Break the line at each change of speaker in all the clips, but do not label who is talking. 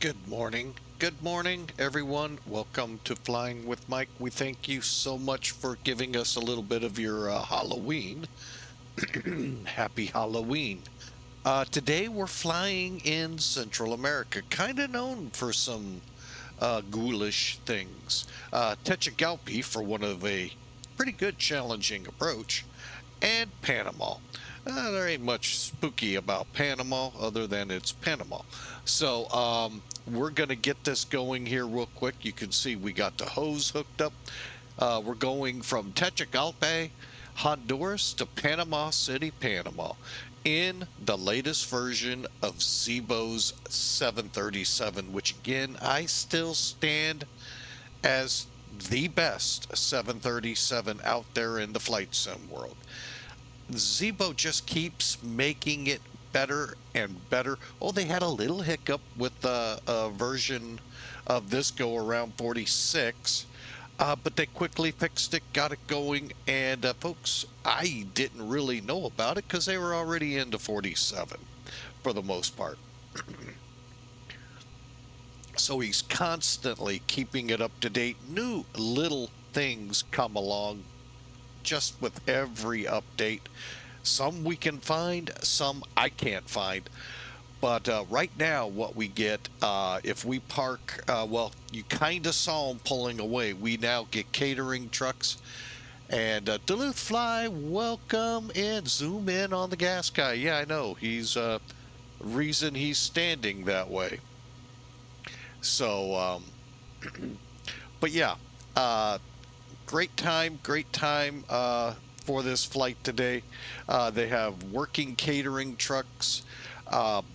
Good morning. Good morning, everyone. Welcome to Flying with Mike. We thank you so much for giving us a little bit of your Halloween. Happy Halloween. Today we're flying in Central America, kind of known for some ghoulish things. Tegucigalpa for one of a pretty good challenging approach, and Panama. There ain't much spooky about Panama other than it's Panama. So we're going to get this going here real quick. You can see we got the hose hooked up. We're going from Tegucigalpa, Honduras to Panama City, Panama in the latest version of ZIBO's 737, which again, I still stand as the best 737 out there in the flight sim world. ZIBO just keeps making it better and better. Oh, they had a little hiccup with the version of this go around 46, but they quickly fixed it, got it going, and folks, I didn't really know about it because they were already into 47 for the most part. So he's constantly keeping it up to date. New little things come along just with every update. Some we can find, some I can't find. But right now, what we get, if we park, well, you kind of saw them pulling away. We now get catering trucks. And Duluth Fly, welcome and zoom in on the gas guy. Yeah, I know. He's reason he's standing that way. So, but yeah, great time for this flight today. They have working catering trucks,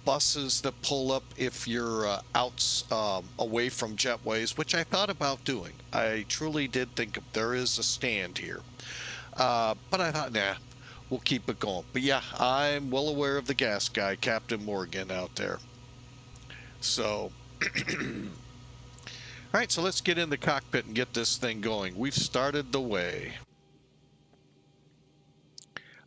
buses that pull up if you're out away from jetways, which I thought about doing. I truly did think there is a stand here. But I thought, nah, we'll keep it going. But yeah, I'm well aware of the gas guy, Captain Morgan, out there. So, all right, so let's get in the cockpit and get this thing going. We've started the way.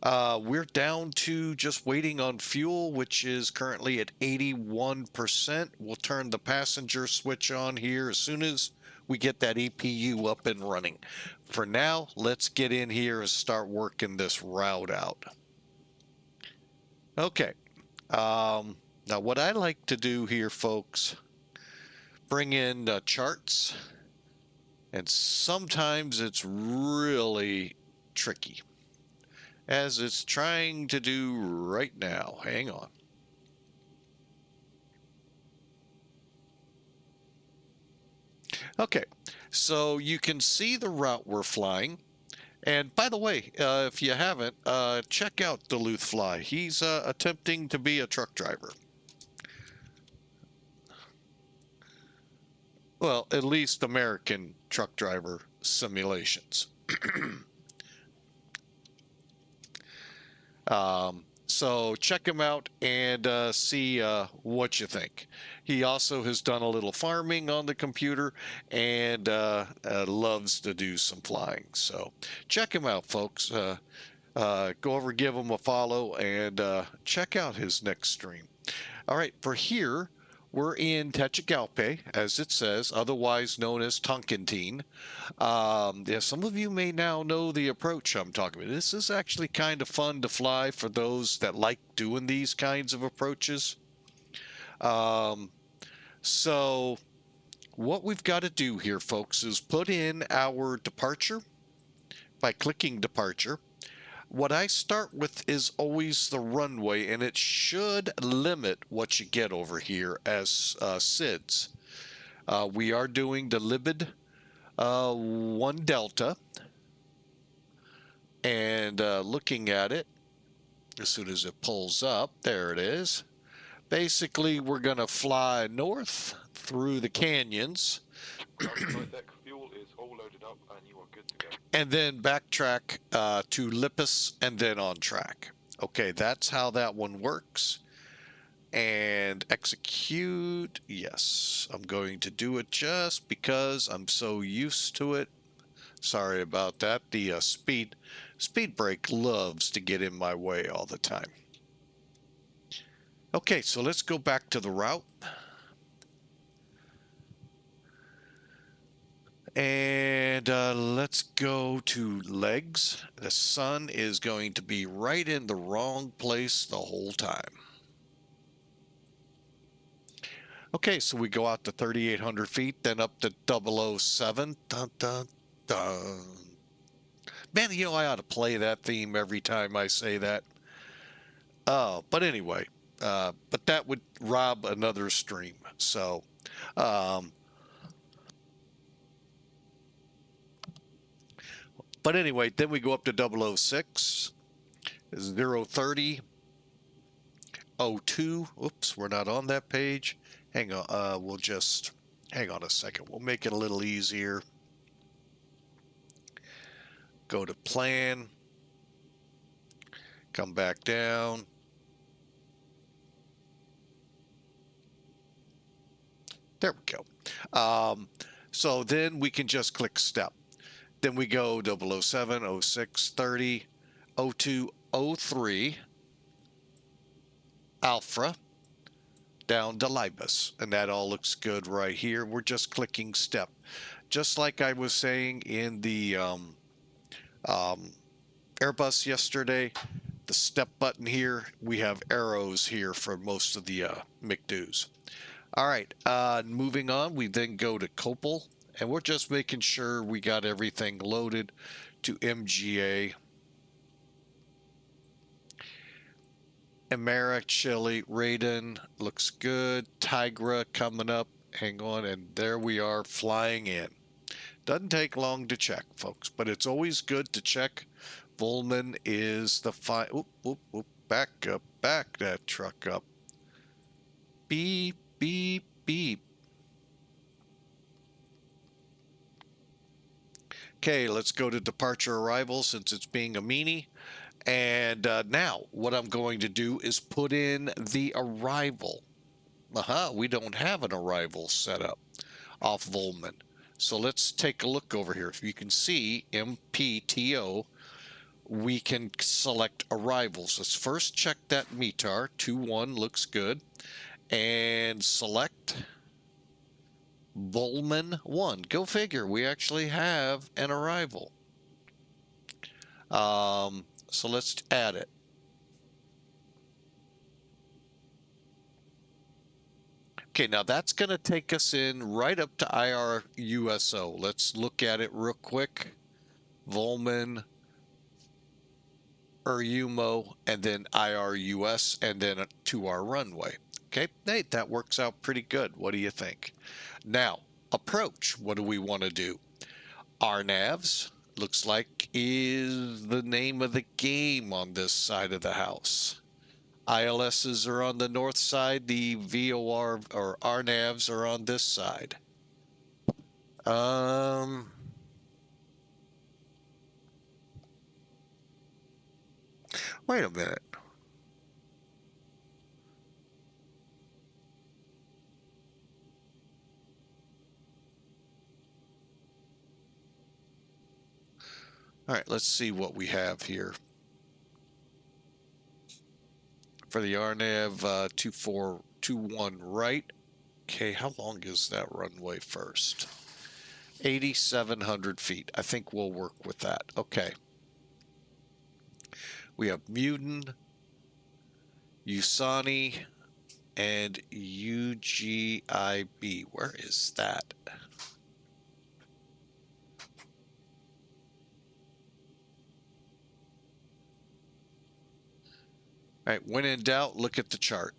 We're down to just waiting on fuel, which is currently at 81%. We'll turn the passenger switch on here as soon as we get that EPU up and running. For now, let's get in here and start working this route out. Okay. Now, what I like to do here, folks, bring in charts, and sometimes it's really tricky, as it's trying to do right now. Hang on. Okay, so you can see the route we're flying. And by the way, if you haven't, check out Duluth Fly. He's attempting to be a truck driver. Well, at least American truck driver simulations. So check him out and see what you think. He also has done a little farming on the computer and loves to do some flying. So check him out, folks. Go over, give him a follow, and check out his next stream. All right, for here, we're in Tegucigalpa, as it says, otherwise known as Toncontín. Yeah, some of you may now know the approach I'm talking about. This is actually kind of fun to fly for those that like doing these kinds of approaches. So what we've got to do here, folks, is put in our departure by clicking departure. What I start with is always the runway, and it should limit what you get over here as SIDS. We are doing the LIBIS 1 Delta, and looking at it, as soon as it pulls up, there it is. Basically, we're going to fly north through the canyons.
Fuel is all loaded up and you are good to go.
And then backtrack to LIBIS and then on track. Okay, that's how that one works. And execute. Yes, I'm going to do it just because I'm so used to it. Sorry about that. The speed brake loves to get in my way all the time. Okay, so let's go back to the route. And let's go to legs. The sun is going to be right in the wrong place the whole time. Okay, so we go out to 3,800 feet, then up to 007. Dun, dun, dun. Man, you know, I ought to play that theme every time I say that. But anyway, but that would rob another stream. So, but anyway, then we go up to 006, 030, 02. Oops, we're not on that page. Hang on, we'll just hang on a second. We'll make it a little easier. Go to plan, come back down. There we go. So then we can just click step. Then we go 007, 06, 30, 02, 03, Alpha, down to LIBIS. And that all looks good right here. We're just clicking step. Just like I was saying in the Airbus yesterday, the step button here, we have arrows here for most of the MPTOs. All right, moving on, we then go to Copal, and we're just making sure we got everything loaded to MGA. Emera, Chile, Raiden, looks good. Tigra coming up, hang on, and there we are flying in. Doesn't take long to check, folks, but it's always good to check. VUMAN is the back up, back that truck up. Beep, beep, beep. Okay, let's go to departure arrival since it's being a meanie. And now what I'm going to do is put in the arrival. We don't have an arrival set up off VUMAN. So let's take a look over here. If you can see MPTO, we can select arrivals. Let's first check that METAR. 2-1 looks good. And select VUMAN 1. Go figure, we actually have an arrival. So let's add it. Okay, now that's going to take us in right up to IRUSO. Let's look at it real quick. VUMAN, UMO, and then IRUS, and then to our runway. Okay, hey, that works out pretty good. What do you think? Now, approach. What do we want to do? RNAVs, looks like, is the name of the game on this side of the house. ILSs are on the north side. The VOR or RNAVs are on this side. Wait a minute. All right, let's see what we have here. For the RNAV 2421 right. Okay, how long is that runway first? 8,700 feet. I think we'll work with that. Okay. We have Mutant, Usani, and UGIB. Where is that? All right, when in doubt, look at the chart.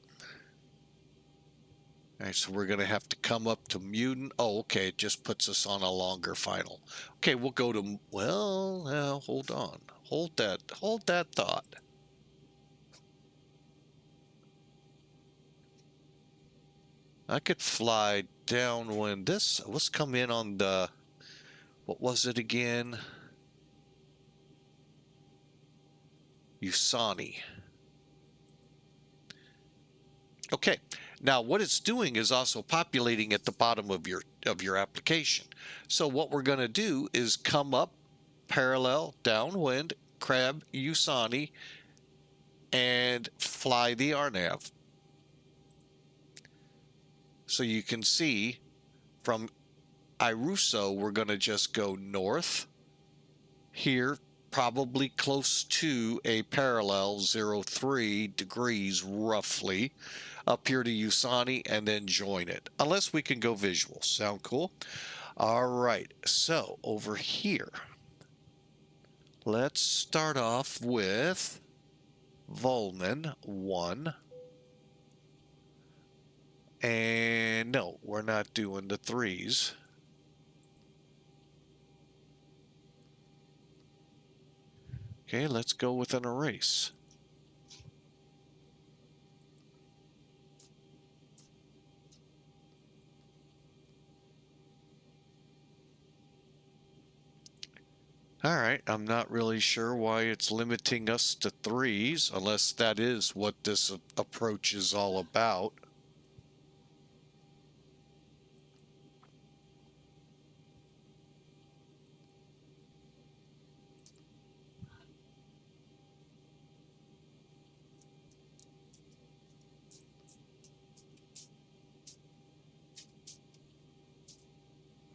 All right, so we're going to have to come up to Mutant. Oh, okay, it just puts us on a longer final. Okay, we'll go to, well, now, hold on. Hold that thought. I could fly downwind this. Let's come in on the, what was it again? Usani. Okay, now what it's doing is also populating at the bottom of your application. So what we're going to do is come up parallel downwind, crab Usani, and fly the RNAV. So you can see from Iruso, we're going to just go north here, probably close to a parallel 03 degrees roughly, up here to Usani, and then join it, unless we can go visual. Sound cool? All right, so over here, let's start off with VUMAN 1. And no, we're not doing the 3s. Okay, let's go with an erase. All right, I'm not really sure why it's limiting us to 3s, unless that is what this approach is all about.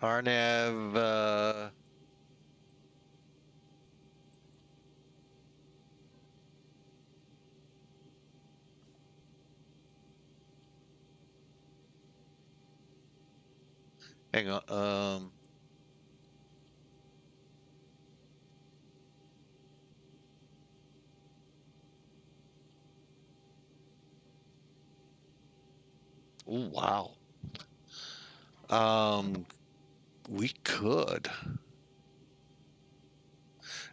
RNAV, hang on, oh, wow. We could.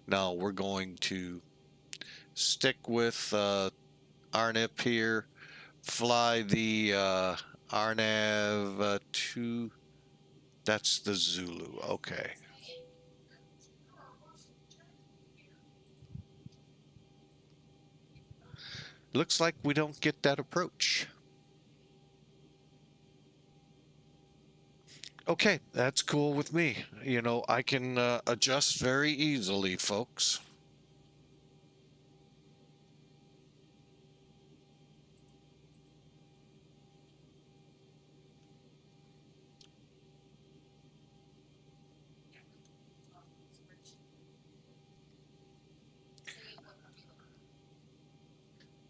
No, we're going to stick with RNIP here, fly the RNAV 2, that's the Zulu, okay. Looks like we don't get that approach. Okay, that's cool with me. You know, I can adjust very easily, folks.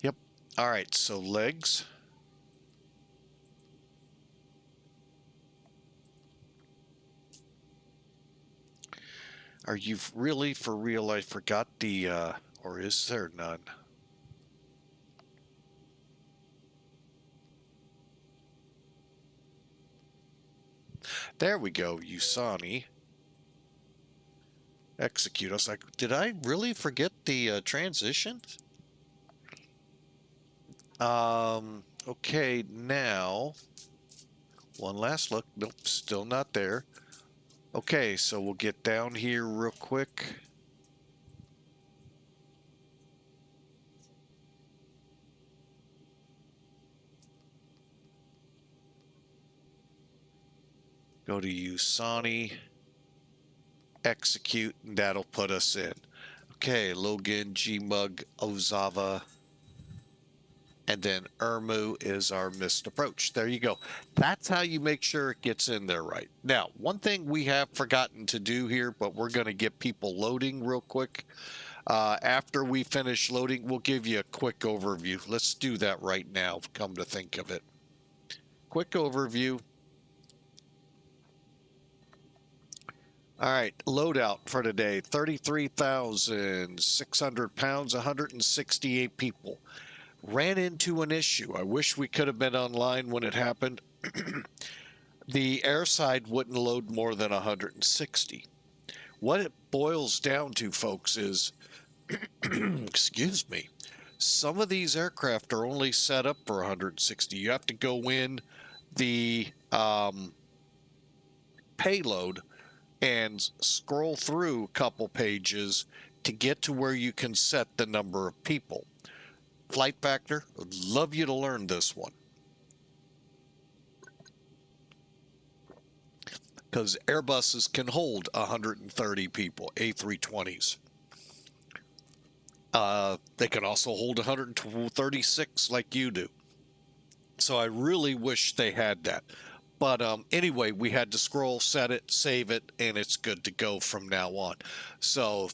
Yep. All right, so legs. Are you really for real? I forgot the, or is there none? There we go, Usani. Execute. I was like, did I really forget the transitions? Okay, now, one last look. Nope, still not there. Okay, so we'll get down here real quick. Go to Usani. Execute, and that'll put us in. Okay, Logan, Gmug, Ozawa, and then Irmu is our missed approach. There you go. That's how you make sure it gets in there right. Now, one thing we have forgotten to do here, but we're going to get people loading real quick. After we finish loading, we'll give you a quick overview. Let's do that right now, come to think of it. Quick overview. All right, loadout for today, 33,600 pounds, 168 people. Ran into an issue. I wish we could have been online when it happened. The airside wouldn't load more than 160. What it boils down to, folks, is, excuse me, some of these aircraft are only set up for 160. You have to go in the payload and scroll through a couple pages to get to where you can set the number of people. Flight factor, I'd love you to learn this one. Because Airbuses can hold 130 people, A320s. They can also hold 136 like you do. So I really wish they had that. But anyway, we had to scroll, set it, save it, and it's good to go from now on. So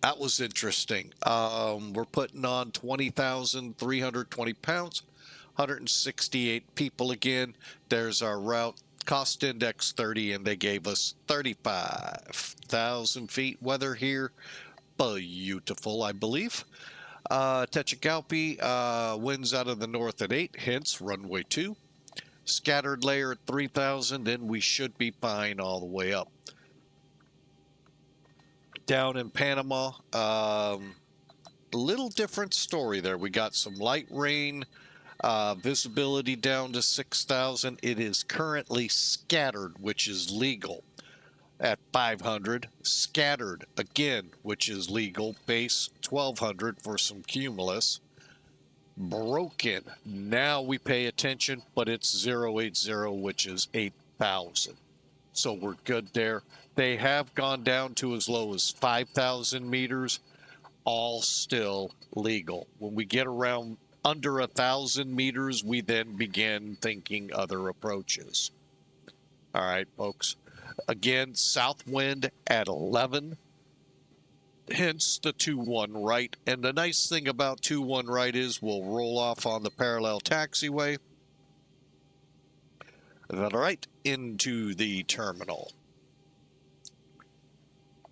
that was interesting. We're putting on 20,320 pounds, 168 people again. There's our route. Cost index 30, and they gave us 35,000 feet. Weather here, beautiful, I believe. Tegucigalpa, winds out of the north at 8, hence runway 2. Scattered layer at 3,000, then we should be fine all the way up. Down in Panama, a little different story there. We got some light rain, visibility down to 6,000. It is currently scattered, which is legal, at 500. Scattered again, which is legal, base 1,200 for some cumulus. Broken, now we pay attention, but it's 080, which is 8,000. So we're good there. They have gone down to as low as 5,000 meters, all still legal. When we get around under 1,000 meters, we then begin thinking other approaches. All right, folks. Again, south wind at 11, hence the 2-1 right. And the nice thing about 2-1 right is we'll roll off on the parallel taxiway. Right into the terminal.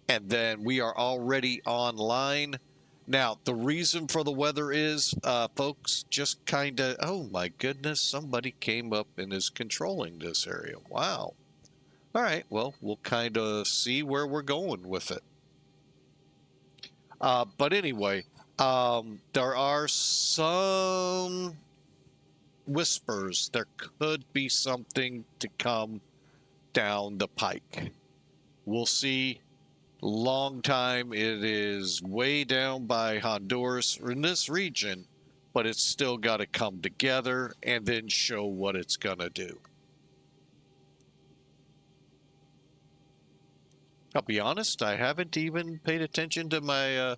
And then we are already online. Now, the reason for the weather is, folks, just kind of, oh my goodness, somebody came up and is controlling this area. Wow. All right, well, we'll kind of see where we're going with it. But anyway, there are some whispers. There could be something to come down the pike. We'll see. Long time. It is way down by Honduras or in this region, but it's still got to come together and then show what it's going to do. I'll be honest, I haven't even paid attention to my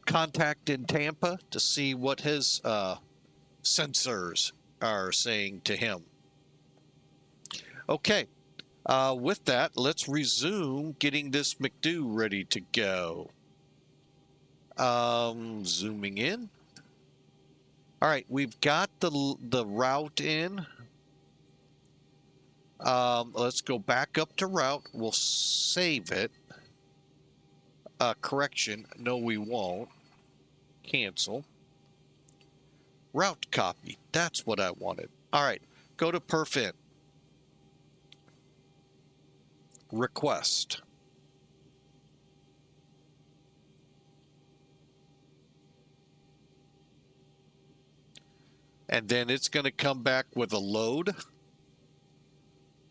contact in Tampa to see what his sensors are saying to him. Okay, with that, let's resume getting this McDo ready to go. Zooming in. All right, we've got the route in. Let's go back up to route. We'll save it. Correction. No, we won't. Cancel. Route copy. That's what I wanted. All right. Go to perfin. Request. And then it's going to come back with a load.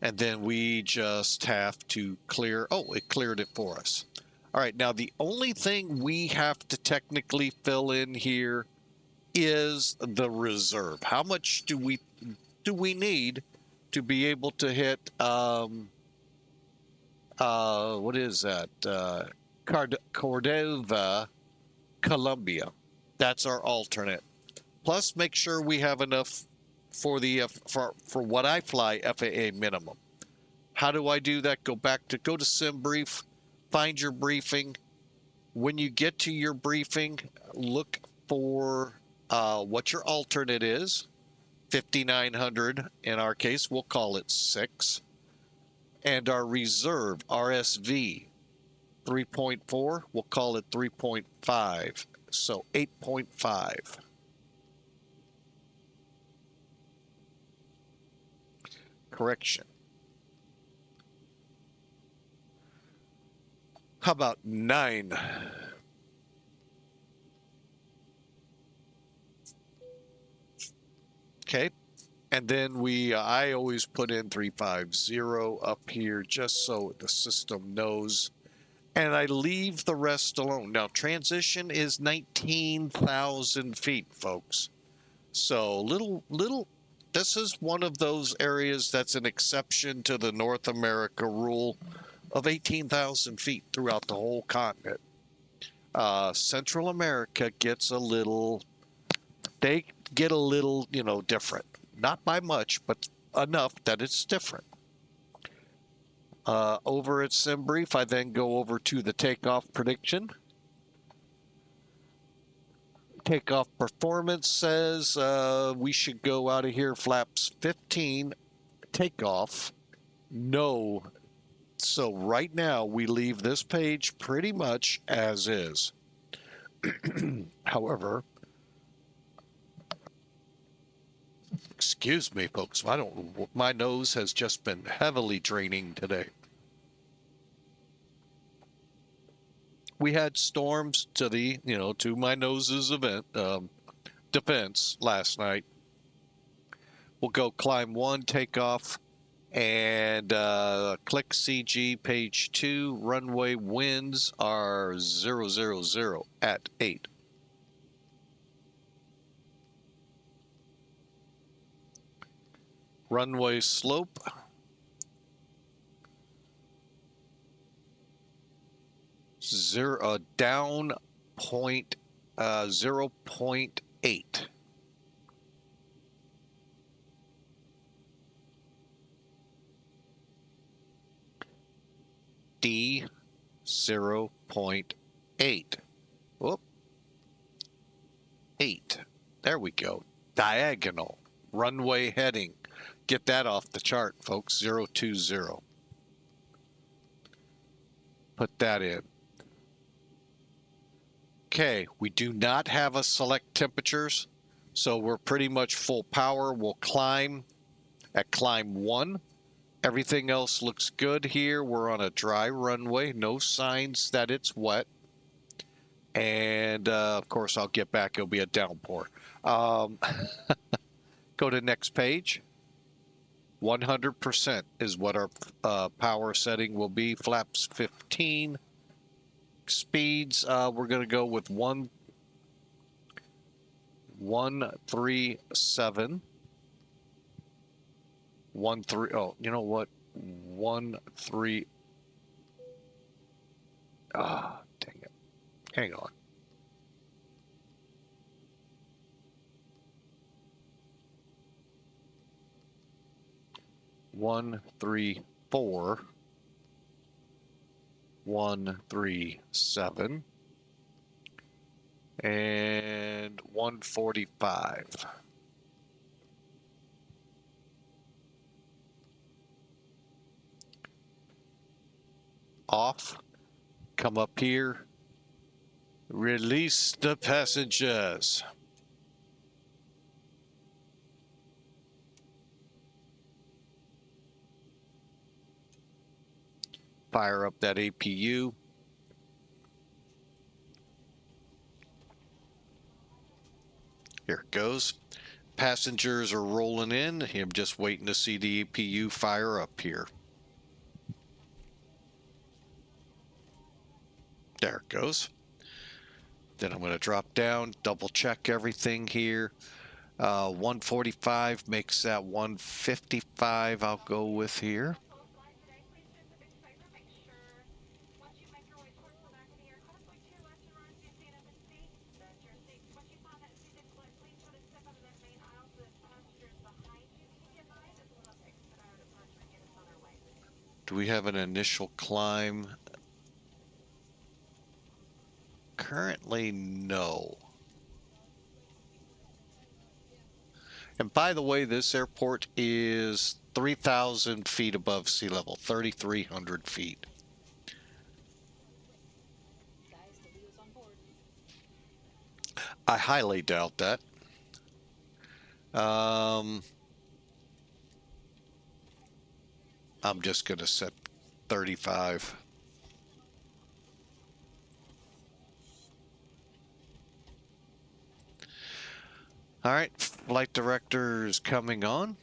And then we just have to clear. Oh, it cleared it for us. All right. Now, the only thing we have to technically fill in here is the reserve. How much do we need to be able to hit, what is that? Cordova, Colombia. That's our alternate. Plus, make sure we have enough for the for what I fly FAA minimum. How do I do that? Go to sim brief, find your briefing. When you get to your briefing, look for what your alternate is. 5,900 in our case, we'll call it 6. And our reserve RSV 3.4, we'll call it 3.5. So 8.5. Correction. How about 9? Okay. And then I always put in 350 up here just so the system knows. And I leave the rest alone. Now, transition is 19,000 feet, folks. So this is one of those areas that's an exception to the North America rule of 18,000 feet throughout the whole continent. Central America gets a little, different. Not by much, but enough that it's different. Over at SimBrief, I then go over to the takeoff prediction. Takeoff performance says we should go out of here flaps 15, takeoff, no. So right now we leave this page pretty much as is. However, excuse me, folks, my nose has just been heavily draining today. We had storms to the, to my nose's defense last night. We'll go climb 1, take off, and click CG page 2. Runway winds are 000 at 8. Runway slope. Down 0.8. D 0.8. Whoop. 8. There we go. Diagonal. Runway heading. Get that off the chart, folks. 020. Put that in. Okay, we do not have a select temperatures, so we're pretty much full power. We'll climb at climb 1. Everything else looks good here. We're on a dry runway, no signs that it's wet. And of course, I'll get back. It'll be a downpour. Go to next page. 100% is what our power setting will be. Flaps 15. Speeds, we're going to go with 137. 13. Oh, you know what? 13. Ah, dang it. Hang on. One, three, 4. 137 and 145. Off, come up here, release the passengers. Fire up that APU. Here it goes. Passengers are rolling in. I'm just waiting to see the APU fire up here. There it goes. Then I'm going to drop down, double check everything here. 145 makes that 155 I'll go with here. Do we have an initial climb? Currently, no. And by the way, this airport is 3,000 feet above sea level, 3,300 feet. I highly doubt that. I'm just going to set 35. All right, flight director is coming on.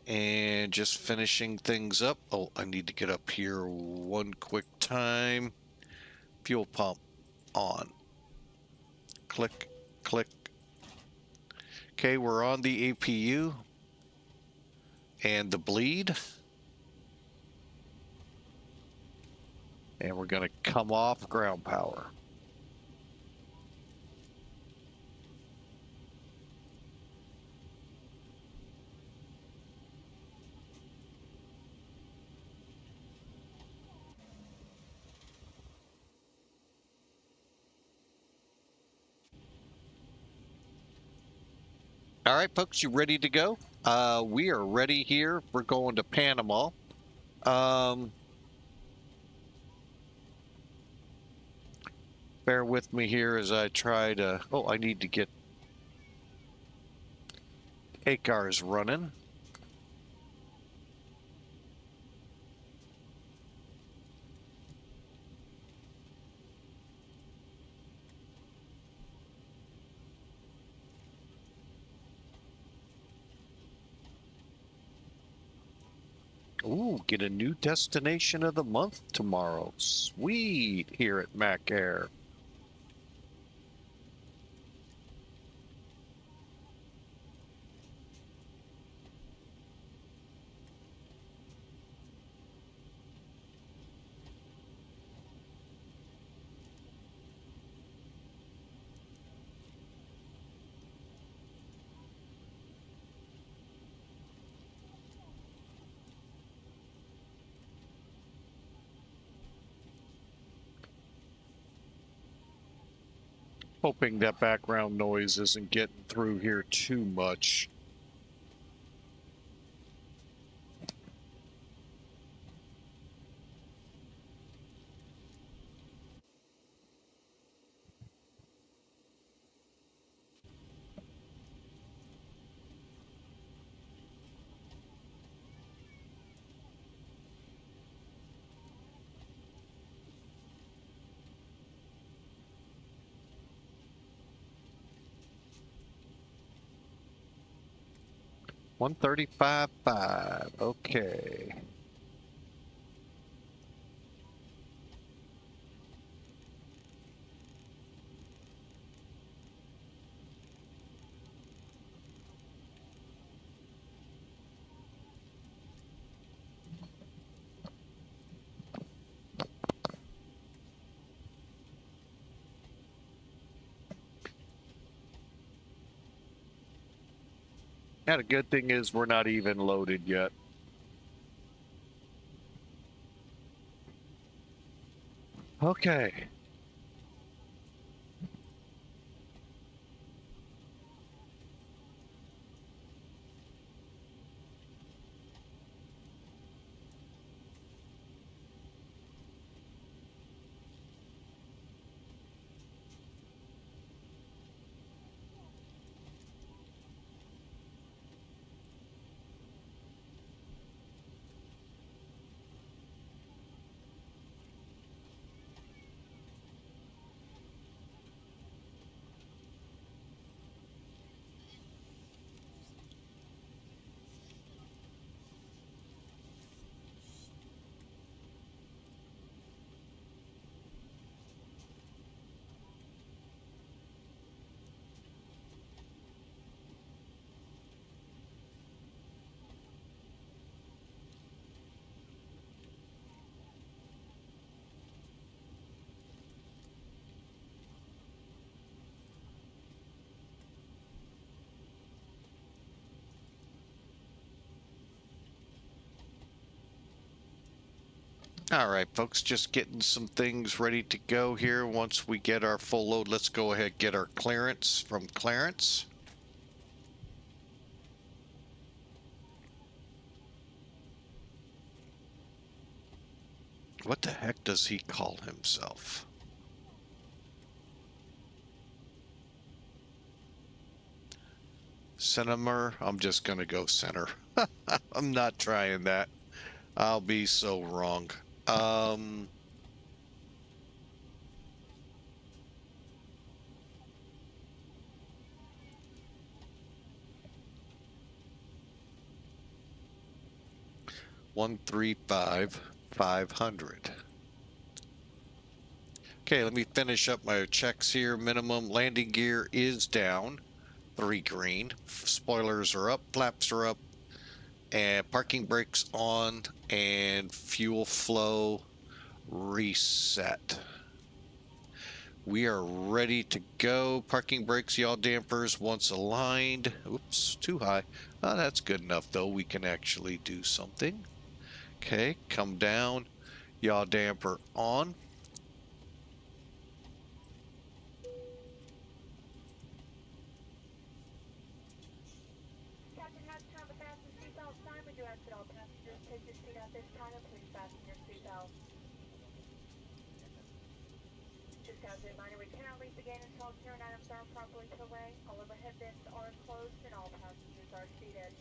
And just finishing things up. Oh, I need to get up here one quick time. Fuel pump on. Click, click. Okay, we're on the APU. And the bleed. And we're going to come off ground power. All right, folks, you ready to go? We are ready here. We're going to Panama. Bear with me here as I try to... Oh, I need to get ACARS running. Ooh, get a new destination of the month tomorrow. Sweet, here at Mac Air. Hoping that background noise isn't getting through here too much. One 135.5. Okay. Yeah, the good thing is we're not even loaded yet. Okay. All right, folks, just getting some things ready to go here. Once we get our full load, let's go ahead and get our clearance from Clarence. What the heck does he call himself? Centimer? I'm just going to go center. I'm not trying that. I'll be so wrong. 135,500. Okay, let me finish up my checks here. Minimum landing gear is down, 3 green. Spoilers are up, flaps are up, and parking brakes on, and fuel flow reset. We are ready to go. Parking brakes, yaw dampers once aligned. Oops, too high. Oh, that's good enough though. We can actually do something. Okay, come down. Yaw damper on.
has time to fasten your seatbelt sign. We do ask that all passengers take your seat at this time and please fasten your seatbelt. Just as a reminder, we cannot leave the gate until carrying items are properly put away. All overhead bins are closed and all passengers are seated.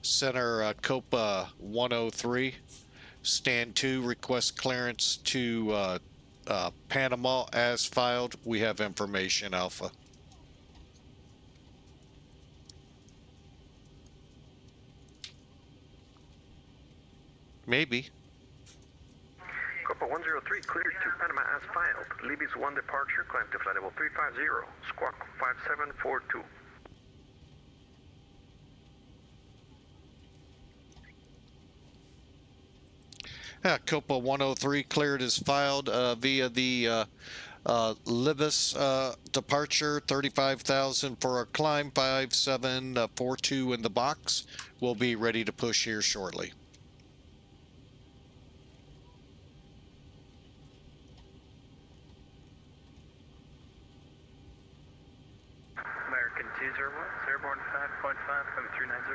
Center Copa 103, stand 2, request clearance to Panama as filed. We have information, Alpha. Maybe.
Copa 103 cleared to Panama as filed. LIBIS 1 departure, climb to flight level 350, squawk 5742.
Copa 103 cleared as filed via the LIBIS departure, 35,000 for our climb, 5742 in the box. We'll be ready to push here shortly.
American 201, airborne 5.5, climb 390.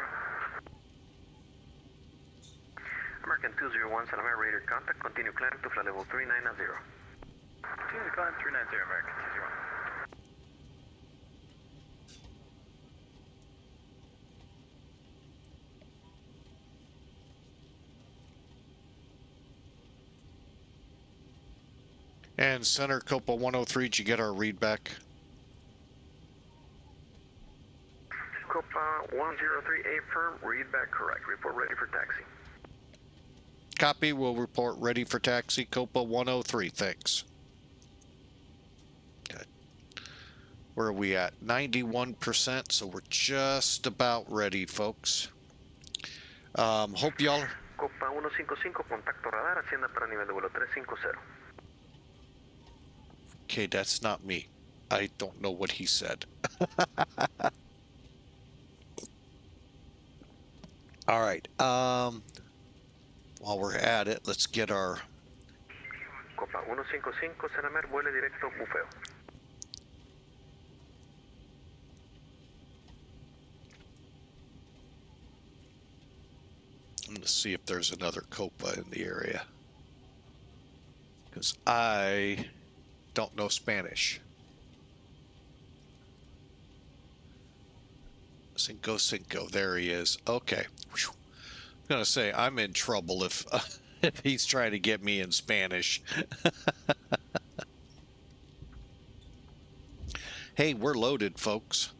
American 201, San American radar contact, continue climb to flight level 390. Continue to climb 390, American 201.
And Center Copa 103, did you get our read back?
Copa 103A firm, read back correct. Report ready for taxi.
Copy, we'll report ready for taxi, Copa 103, thanks. Good. Where are we at? 91%, so we're just about ready, folks. Hope y'all...
Copa 155, contacto radar, ascienda para nivel de vuelo 350.
Okay, that's not me. I don't know what he said. All right. While we're at it, let's get our...
Copa 155, San American, vuele directo bufeo.
I'm going to see if there's another Copa in the area. Because I don't know Spanish. Cinco Cinco, there he is. Okay. Whew. I'm going to say I'm in trouble if he's trying to get me in Spanish. Hey, we're loaded, folks.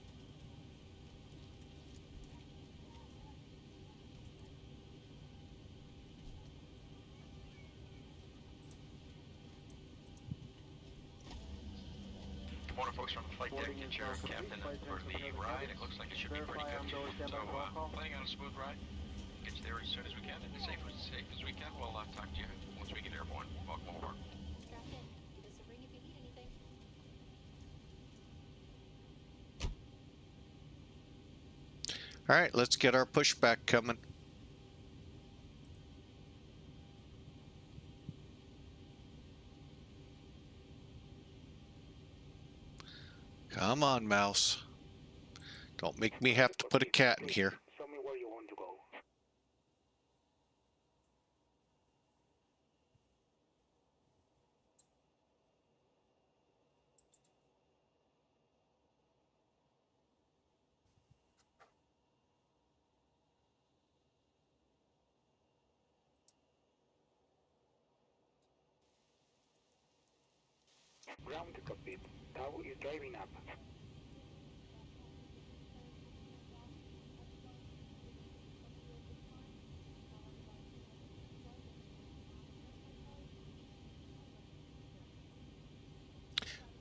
Good morning, folks from the flight deck. Get your captain for the ride. It looks like it should be pretty good, too. So, planning on a smooth ride. Get you there as soon as we can, and as safe as we can. We'll talk to you once we get airborne. Welcome aboard.
Strap in. Give us a ring if you need anything.
All right, let's get our pushback coming. Come on, mouse. Don't make me have to put a cat in here.
Tell me where you want to go. Ground to cockpit. Tau is driving up.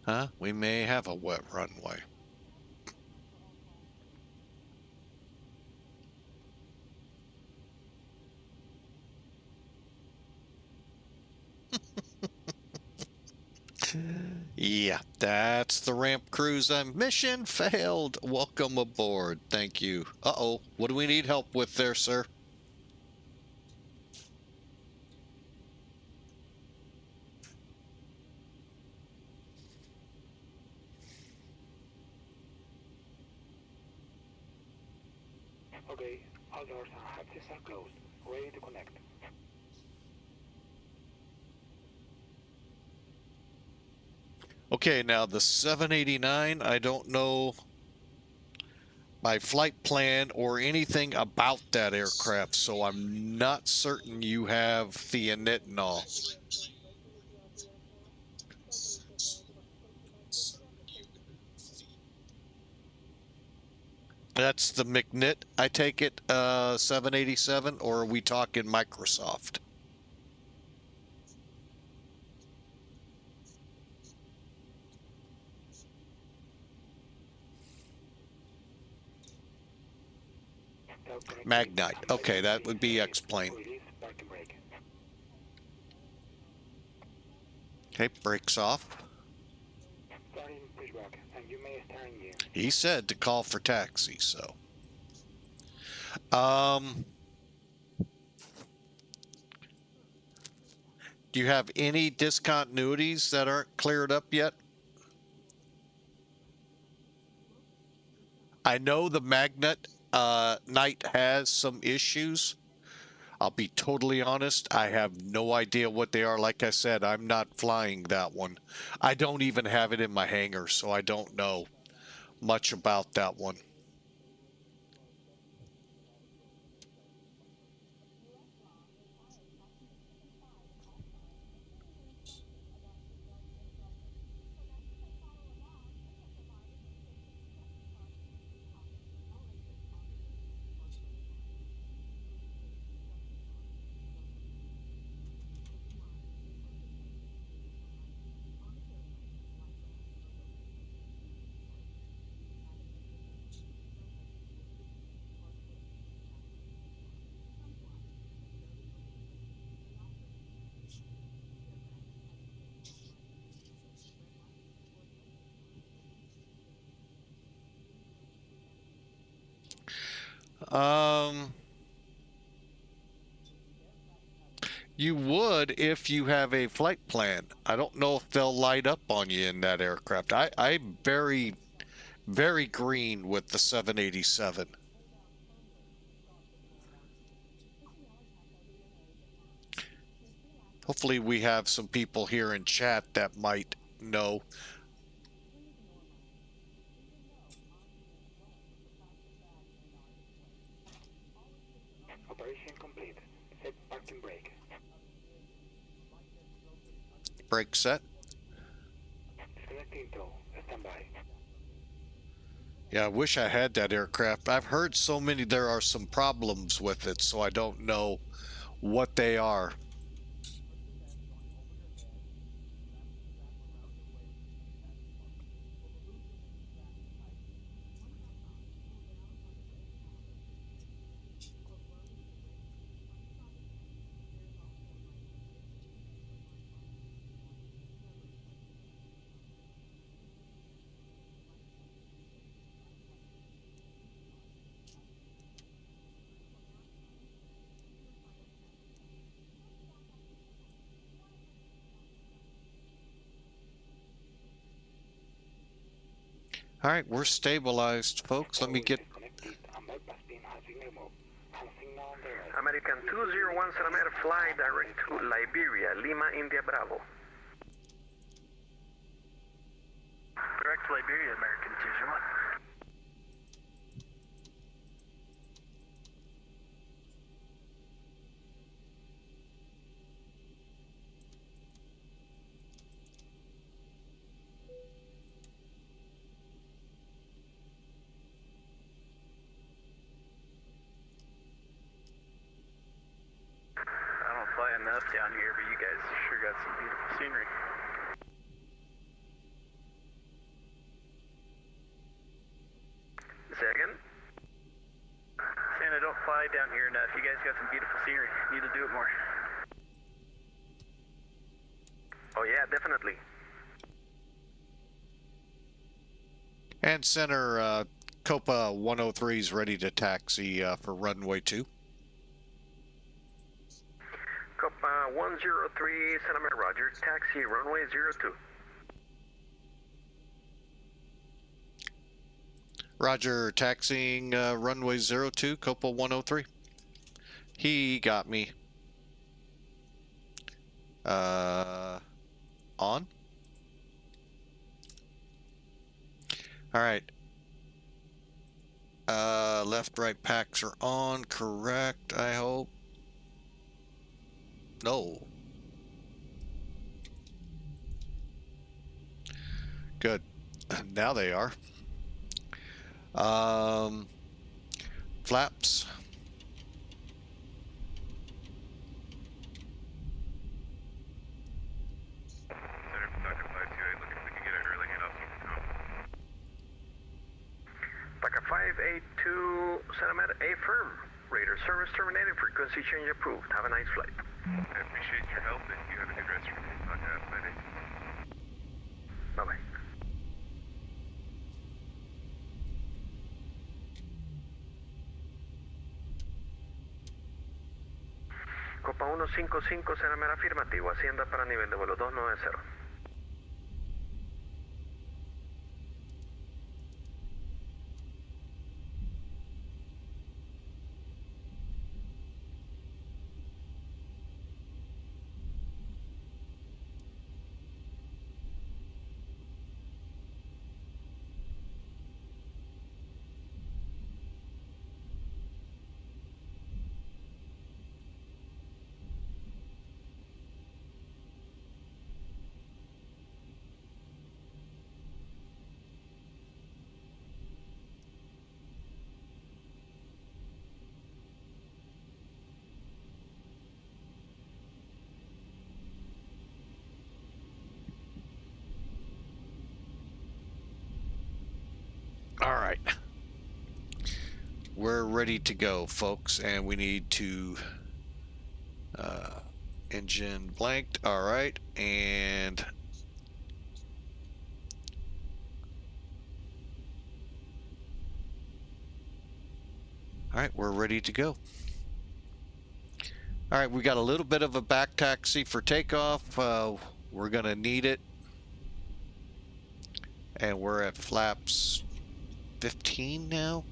Huh? We may have a wet runway. Yeah, that's the ramp cruise. Mission failed. Welcome aboard. Thank you. Uh-oh. What do we need help with there, sir?
Okay, all doors and hatches are closed. Ready to connect.
Okay, now the 789, I don't know my flight plan or anything about that aircraft, so I'm not certain you have the init and all. That's the McNit, I take it, 787, or are we talking Microsoft? Magnite. Okay, that would be X-plane.
Release parking brake.
Okay, brakes off.
Starting pushback, and you may start in gear.
He said to call for taxi, so. Do you have any discontinuities that aren't cleared up yet? I know the Magnet Knight has some issues. I'll be totally honest, I have no idea what they are. Like I said, I'm not flying that one. I don't even have it in my hangar, so I don't know much about that one. You would if you have a flight plan. I don't know if they'll light up on you in that aircraft. I'm very, very green with the 787. Hopefully we have some people here in chat that might know.
Operation complete. Set parking brake.
Brake set.
Disconnecting tow. Stand by.
Yeah, I wish I had that aircraft. I've heard so many, there are some problems with it, so I don't know what they are. All right, we're stabilized, folks. Let me get...
American 201 Centimeter, fly direct to Liberia, Lima, India, Bravo. Direct to Liberia, American 201. I don't fly enough down here, but you guys sure got some beautiful scenery. Say again? Saying I don't fly down here enough. You guys got some beautiful scenery. Need to do it more. Oh yeah, definitely.
And center, Copa 103 is ready to taxi for runway 2.
Copa 103, Centimeter, roger. Taxi, runway 02.
Roger, taxiing runway 02, Copa 103. He got me. On? Alright. Left, right packs are on, correct, I hope. No. Good. Now they are. Flaps.
Taka 582 Centimeter A firm. Radar service terminated. Frequency change approved. Have a nice flight.
I appreciate your help and you have a good rest of your day. Bye-bye.
Bye-bye. Copa 155 Centimeter afirmativo. Hacienda para nivel de vuelo 290.
All right. We're ready to go, folks, and we need to engine blanked. All right, and all right, we're ready to go. All right, we got a little bit of a back taxi for takeoff. We're gonna need it, and we're at flaps 15 now.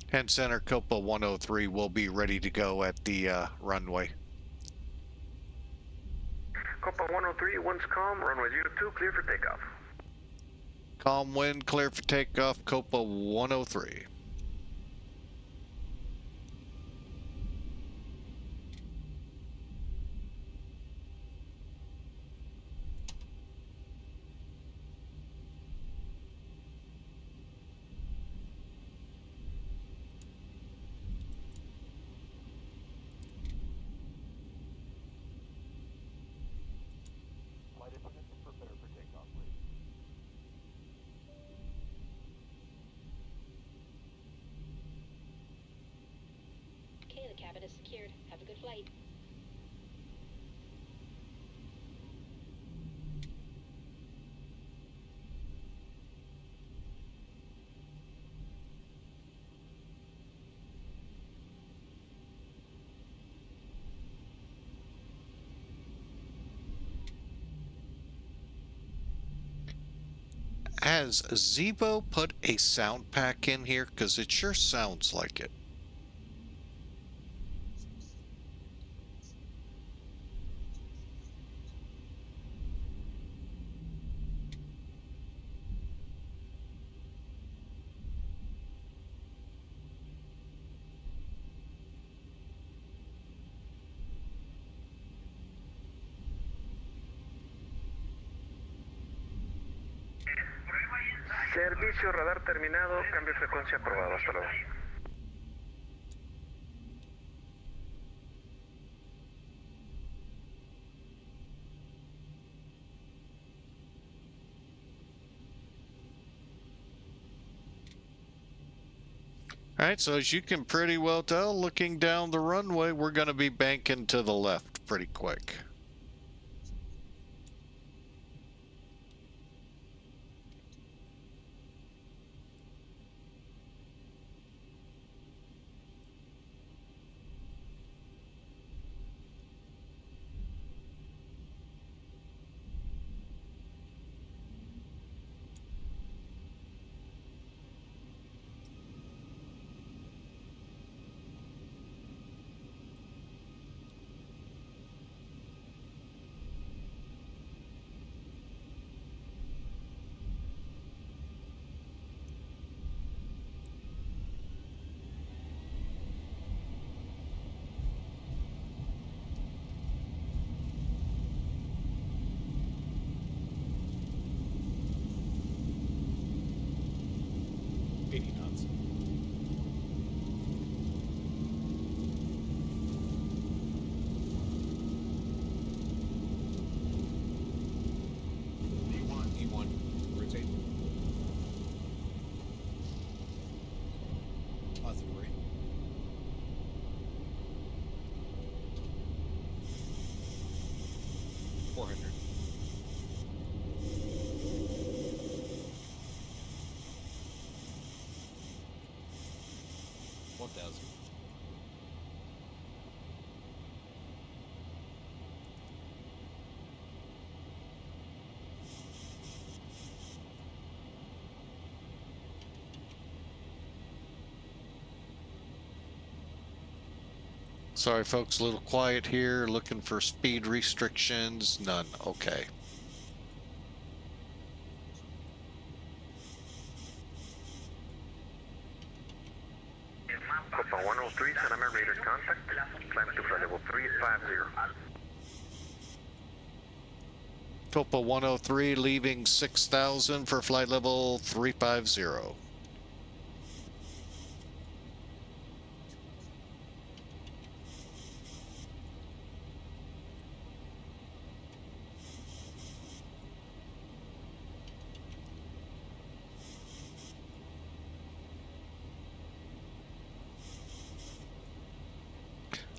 And center Copa 103 will be ready to go at the runway.
Copa 103, wind's calm, runway 02, clear for takeoff.
Calm wind, clear for takeoff, Copa 103.
Okay, the cabin is secured. Have a good flight.
Has ZIBO put a sound pack in here? Because it sure sounds like it.
Servicio radar terminado, cambio de frecuencia aprobado. Hasta luego.
Alright, so as you can pretty well tell, looking down the runway, we're going to be banking to the left pretty quick. Sorry, folks, a little quiet here. Looking for speed restrictions. None. Okay.
Copa 103, Santa Maria radar contact. Climb to flight level 350.
Copa 103 leaving 6,000 for flight level 350.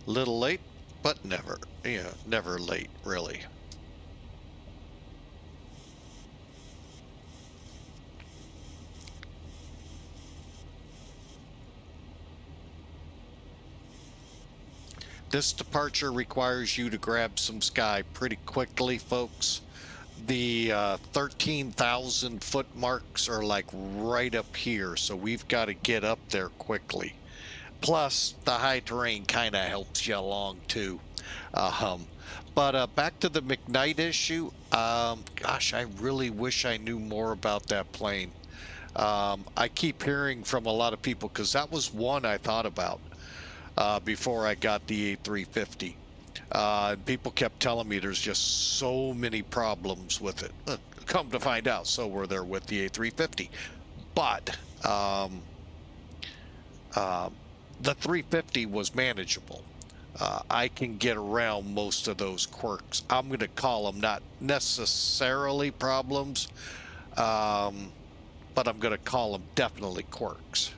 Little late, but never, never late, really. This departure requires you to grab some sky pretty quickly, folks. The 13,000 foot marks are like right up here, so we've got to get up there quickly. Plus, the high terrain kind of helps you along too. But back to the McKnight issue. Gosh, I really wish I knew more about that plane. I keep hearing from a lot of people because that was one I thought about before I got the A350. People kept telling me there's just so many problems with it. Come to find out, so were there with the A350. But the 350 was manageable. I can get around most of those quirks. I'm going to call them not necessarily problems, but I'm going to call them definitely quirks.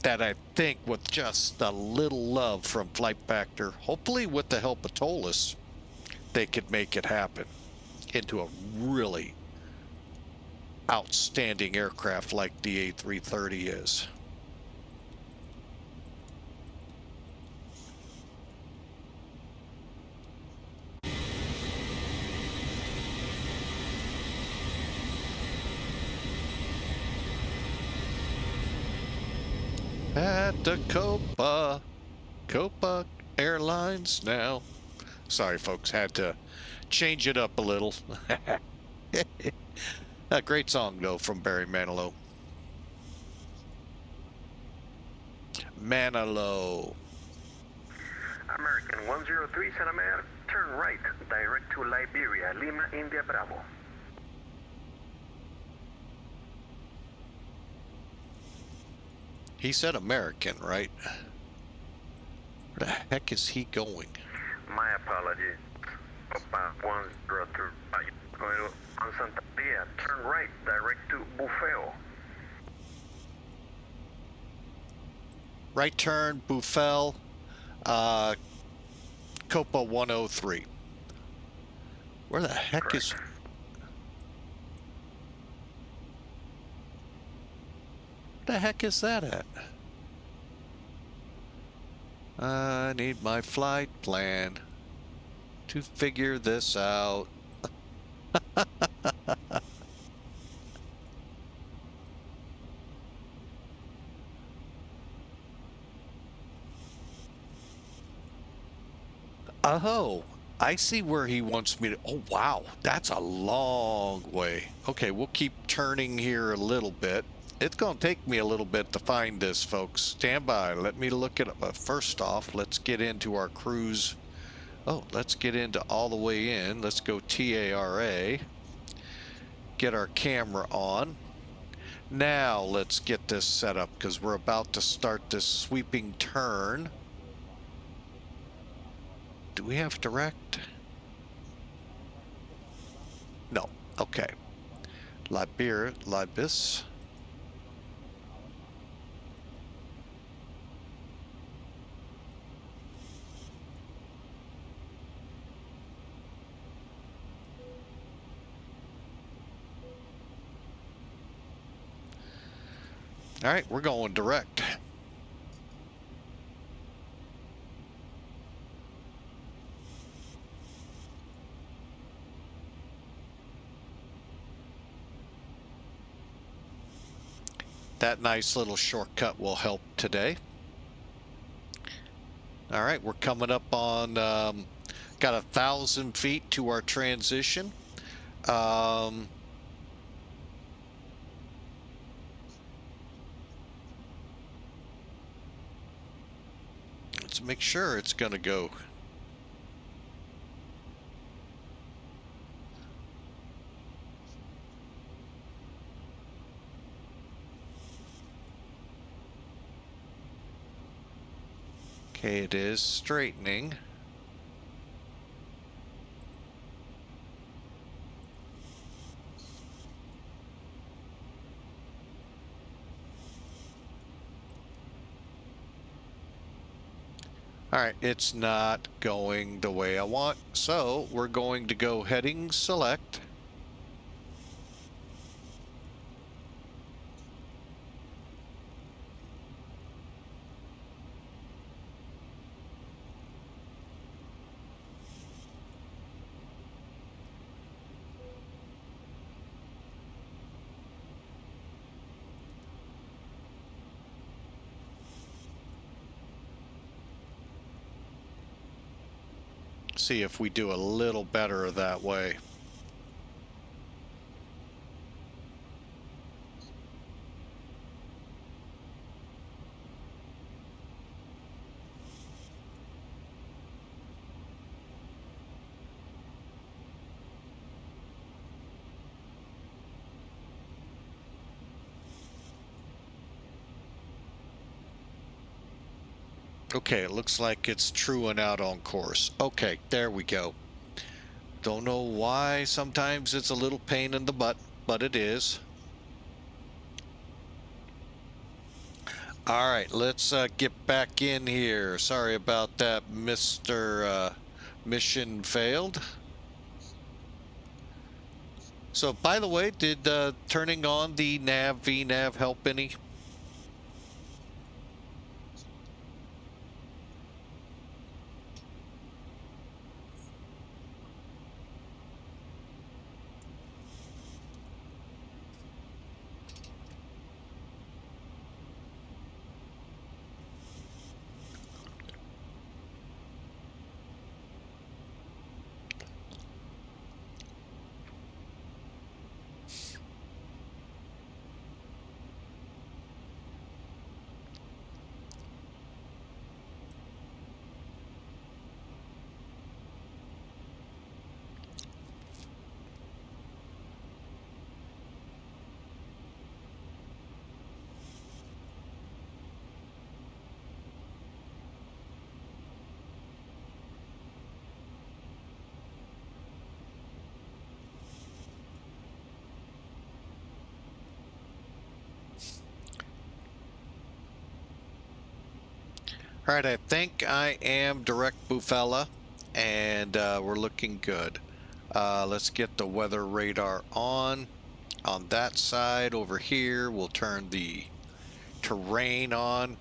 That I think with just a little love from Flight Factor, hopefully with the help of Tolis, they could make it happen into a really outstanding aircraft like the A330 is. At the Copa Airlines now. Sorry, folks, had to change it up a little. A great song, though, from Barry Manilow. Manilow.
American 103, Santa Maria, turn right, direct to Liberia, Lima, India, Bravo.
He said American, right? Where the heck is he going?
My apologies. Copa 103, going on Santa Maria, turn right, direct to Buffalo.
Right turn, Buffel, Copa 103. Where the heck
Correct.
is... the heck is that at? I need my flight plan to figure this out. Oh, I see where he wants me to... oh, wow, that's a long way. Okay, we'll keep turning here a little bit. It's going to take me a little bit to find this, folks. Stand by. Let me look it up. First off, let's get into our cruise. Oh, let's get into all the way in. Let's go TARA. Get our camera on. Now, let's get this set up because we're about to start this sweeping turn. Do we have direct? No. Okay. LIBIS. All right, we're going direct. That nice little shortcut will help today. All right, we're coming up on, got 1,000 feet to our transition. Let's make sure it's going to go. Okay, it is straightening. All right, it's not going the way I want, so we're going to go heading select. See if we do a little better that way. Okay, it looks like it's truing out on course. Okay, there we go. Don't know why sometimes it's a little pain in the butt, but it is. All right, let's get back in here. Sorry about that, Mr. Mission failed. So, by the way, did turning on the nav, VNav help any? All right, I think I am direct Bufella, and we're looking good. Let's get the weather radar on that side. Over here, we'll turn the terrain on.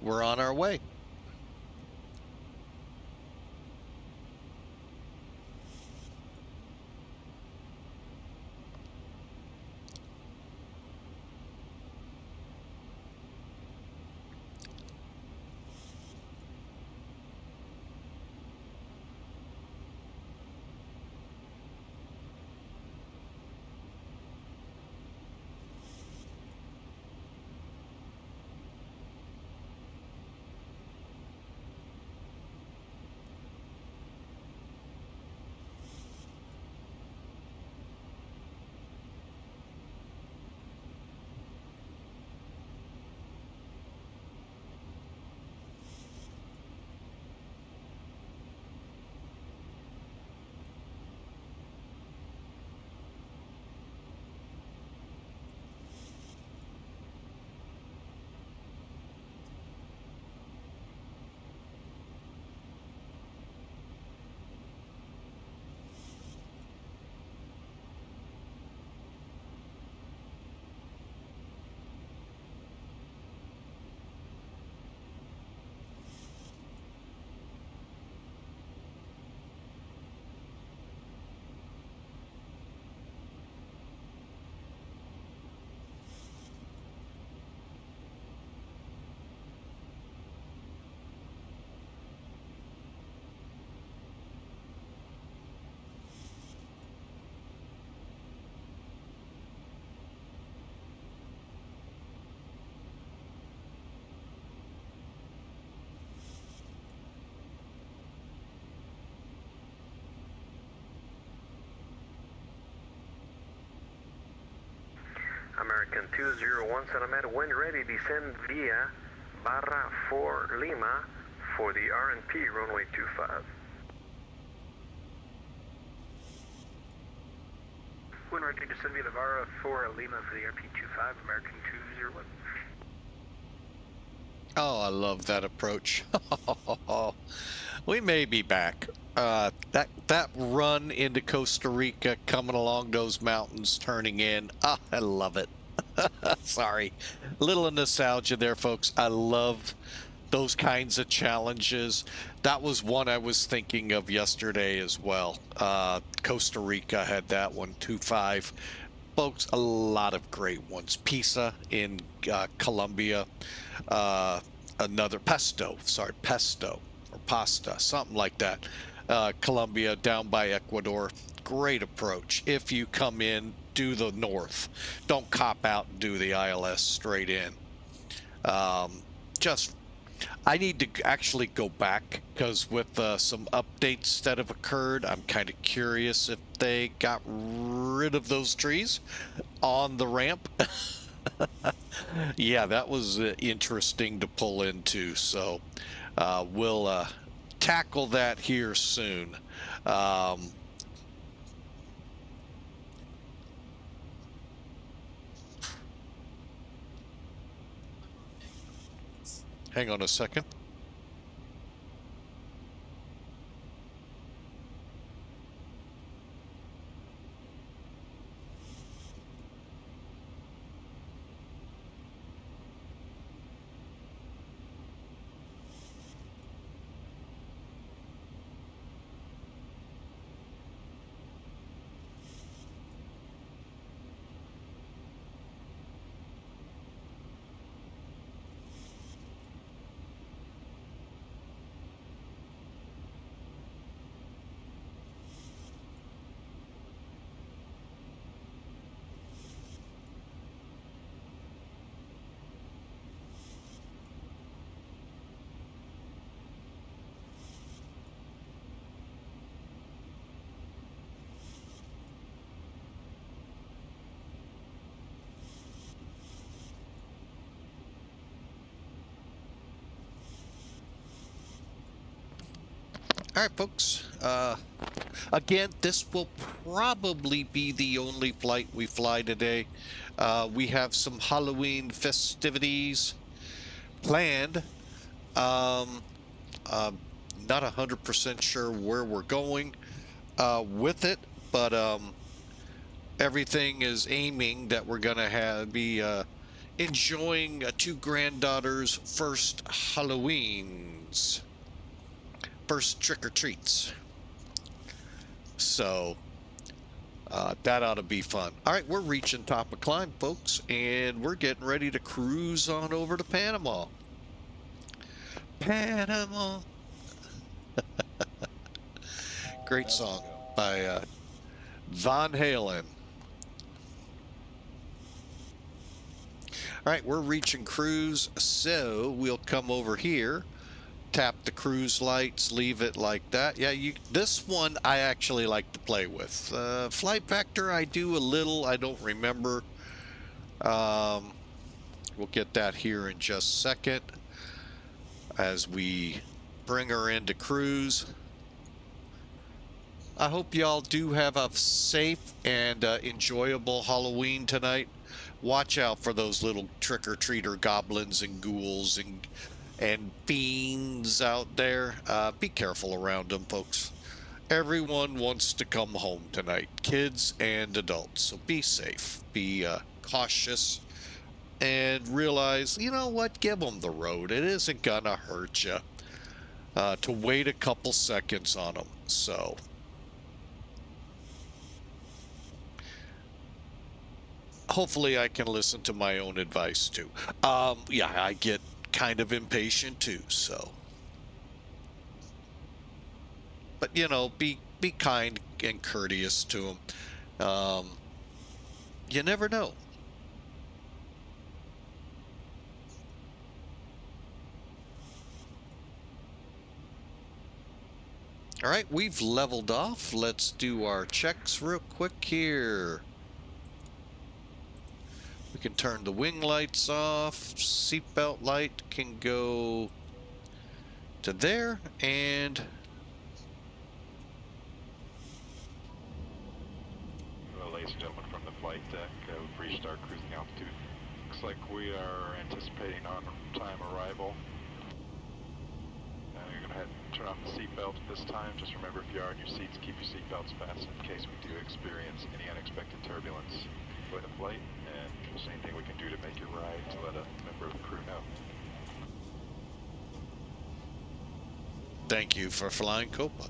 We're on our way.
American 201 Santa, when ready, descend via Barra 4 Lima for the RNP runway 25.
When ready, descend via the Barra 4 Lima for the RP25, American 201.
Oh, I love that approach. We may be back. That run into Costa Rica, coming along those mountains, turning in. Ah, I love it. Sorry, little nostalgia there, folks. I love those kinds of challenges. That was one I was thinking of yesterday as well. Costa Rica had that one, 2-5. Folks, a lot of great ones. Pisa in Colombia. Another Pesto, or Pasta, something like that. Colombia down by Ecuador. Great approach. If you come in, do the north. Don't cop out and do the ILS straight in. I need to actually go back because with some updates that have occurred, I'm kind of curious if they got rid of those trees on the ramp. Yeah, that was interesting to pull into. So we'll tackle that here soon. Hang on a second. All right, folks. Again, this will probably be the only flight we fly today. We have some Halloween festivities planned. Not 100% sure where we're going with it, but everything is aiming that we're gonna be enjoying two granddaughters' first Halloweens. First trick-or-treats. So that ought to be fun. All right, we're reaching top of climb, folks, and we're getting ready to cruise on over to Panama. Panama. Great song by Van Halen. All right, we're reaching cruise, so we'll come over here. Tap the cruise lights, leave it like that. Yeah, this one I actually like to play with. Flight factor I do a little, I don't remember. We'll get that here in just a second as we bring her into cruise. I hope y'all do have a safe and enjoyable Halloween tonight. Watch out for those little trick-or-treater goblins and ghouls and fiends out there. Be careful around them, folks. Everyone wants to come home tonight, kids and adults. So be safe, be cautious, and realize, you know what, give them the road. It isn't gonna hurt you to wait a couple seconds on them. So hopefully I can listen to my own advice too. Yeah, I get kind of impatient too, so. But you know, be kind and courteous to them. You never know. All right, we've leveled off. Let's do our checks real quick here. We can turn the wing lights off. Seatbelt light can go to there, and
well, ladies and gentlemen, from the flight deck, we've reached our cruising altitude. Looks like we are anticipating on-time arrival. You're going to head and turn off the seatbelt at this time. Just remember, if you are in your seats, keep your seatbelts fastened in case we do experience any unexpected turbulence for the flight. And if there's anything we can do to make your ride, to let a member of the crew know.
thank you for flying Copa.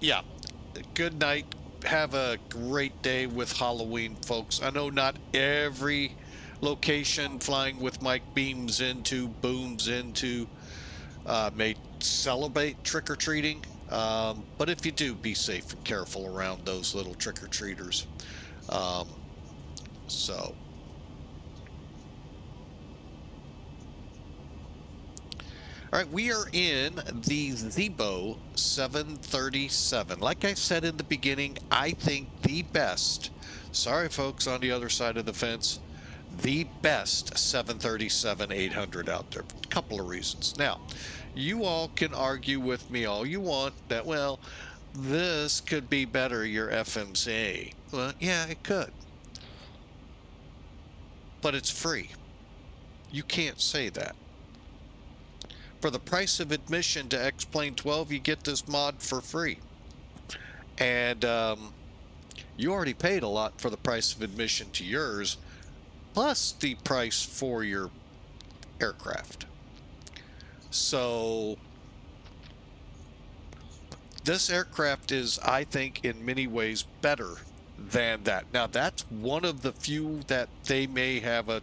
Yeah, good night. Have a great day with Halloween, folks. I know not every location Flying with Mike booms into may celebrate trick-or-treating, but if you do, be safe and careful around those little trick-or-treaters. So all right, we are in the ZIBO 737. Like I said in the beginning, I think the best, sorry folks on the other side of the fence, the best 737-800 out there. A couple of reasons. Now, you all can argue with me all you want that, well, this could be better, your FMCA. Well, yeah, it could. But it's free. You can't say that. For the price of admission to X-Plane 12, you get this mod for free. And you already paid a lot for the price of admission to yours, plus the price for your aircraft. So this aircraft is, I think, in many ways better than that. Now, that's one of the few that they may have a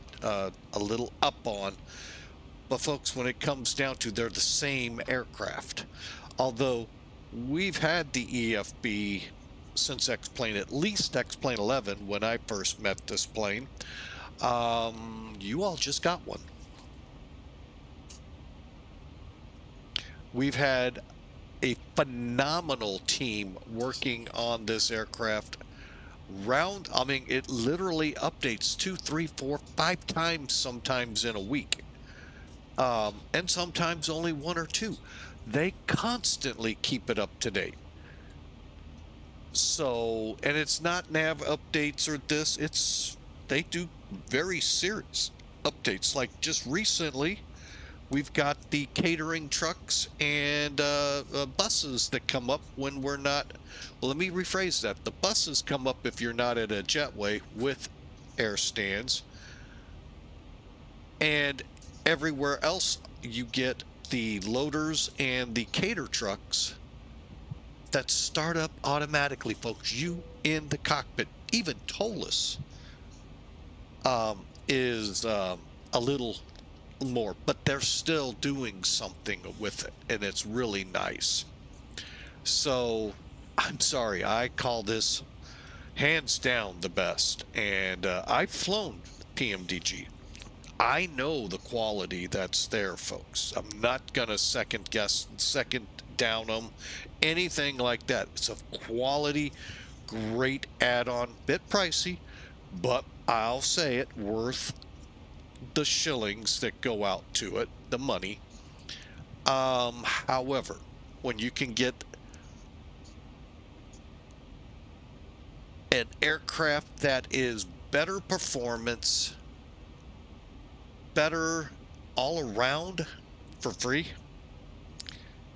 little up on. But folks, when it comes down to, they're the same aircraft. Although we've had the EFB since X-Plane, at least X-Plane 11, when I first met this plane. You all just got one. We've had a phenomenal team working on this aircraft. I mean, it literally updates 2, 3, 4, 5 times sometimes in a week. And sometimes only 1 or 2. They constantly keep it up to date. So, and it's not nav updates or this, they do very serious updates. Like just recently, we've got the catering trucks and buses that come up when we're not, well, let me rephrase that. The buses come up if you're not at a jetway with air stands. And everywhere else, you get the loaders and the cater trucks that start up automatically, folks. You in the cockpit. Even tollless is a little more, but they're still doing something with it, and it's really nice. So I'm sorry, I call this hands down the best, and I've flown PMDG. I know the quality that's there, folks. I'm not gonna second down them, anything like that. It's a quality, great add-on, bit pricey, but I'll say it, worth the shillings that go out to it, the money. However, when you can get an aircraft that is better performance, better all around for free,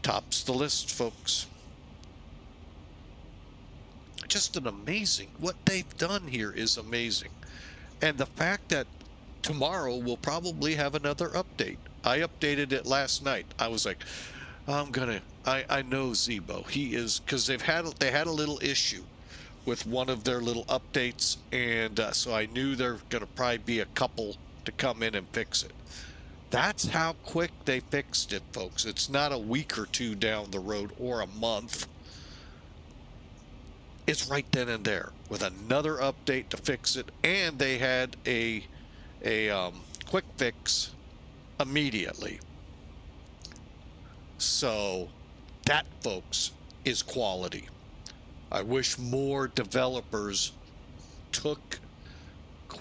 tops the list, folks. Just an amazing, what they've done here is amazing. And the fact that tomorrow we'll probably have another update. I updated it last night. I was like, I know ZIBO. He is, because they had a little issue with one of their little updates, and so I knew there gonna probably be a couple to come in and fix it. That's how quick they fixed it, folks. It's not a week or 2 down the road or a month. It's right then and there with another update to fix it, and they had a quick fix immediately. So that, folks, is quality. I wish more developers took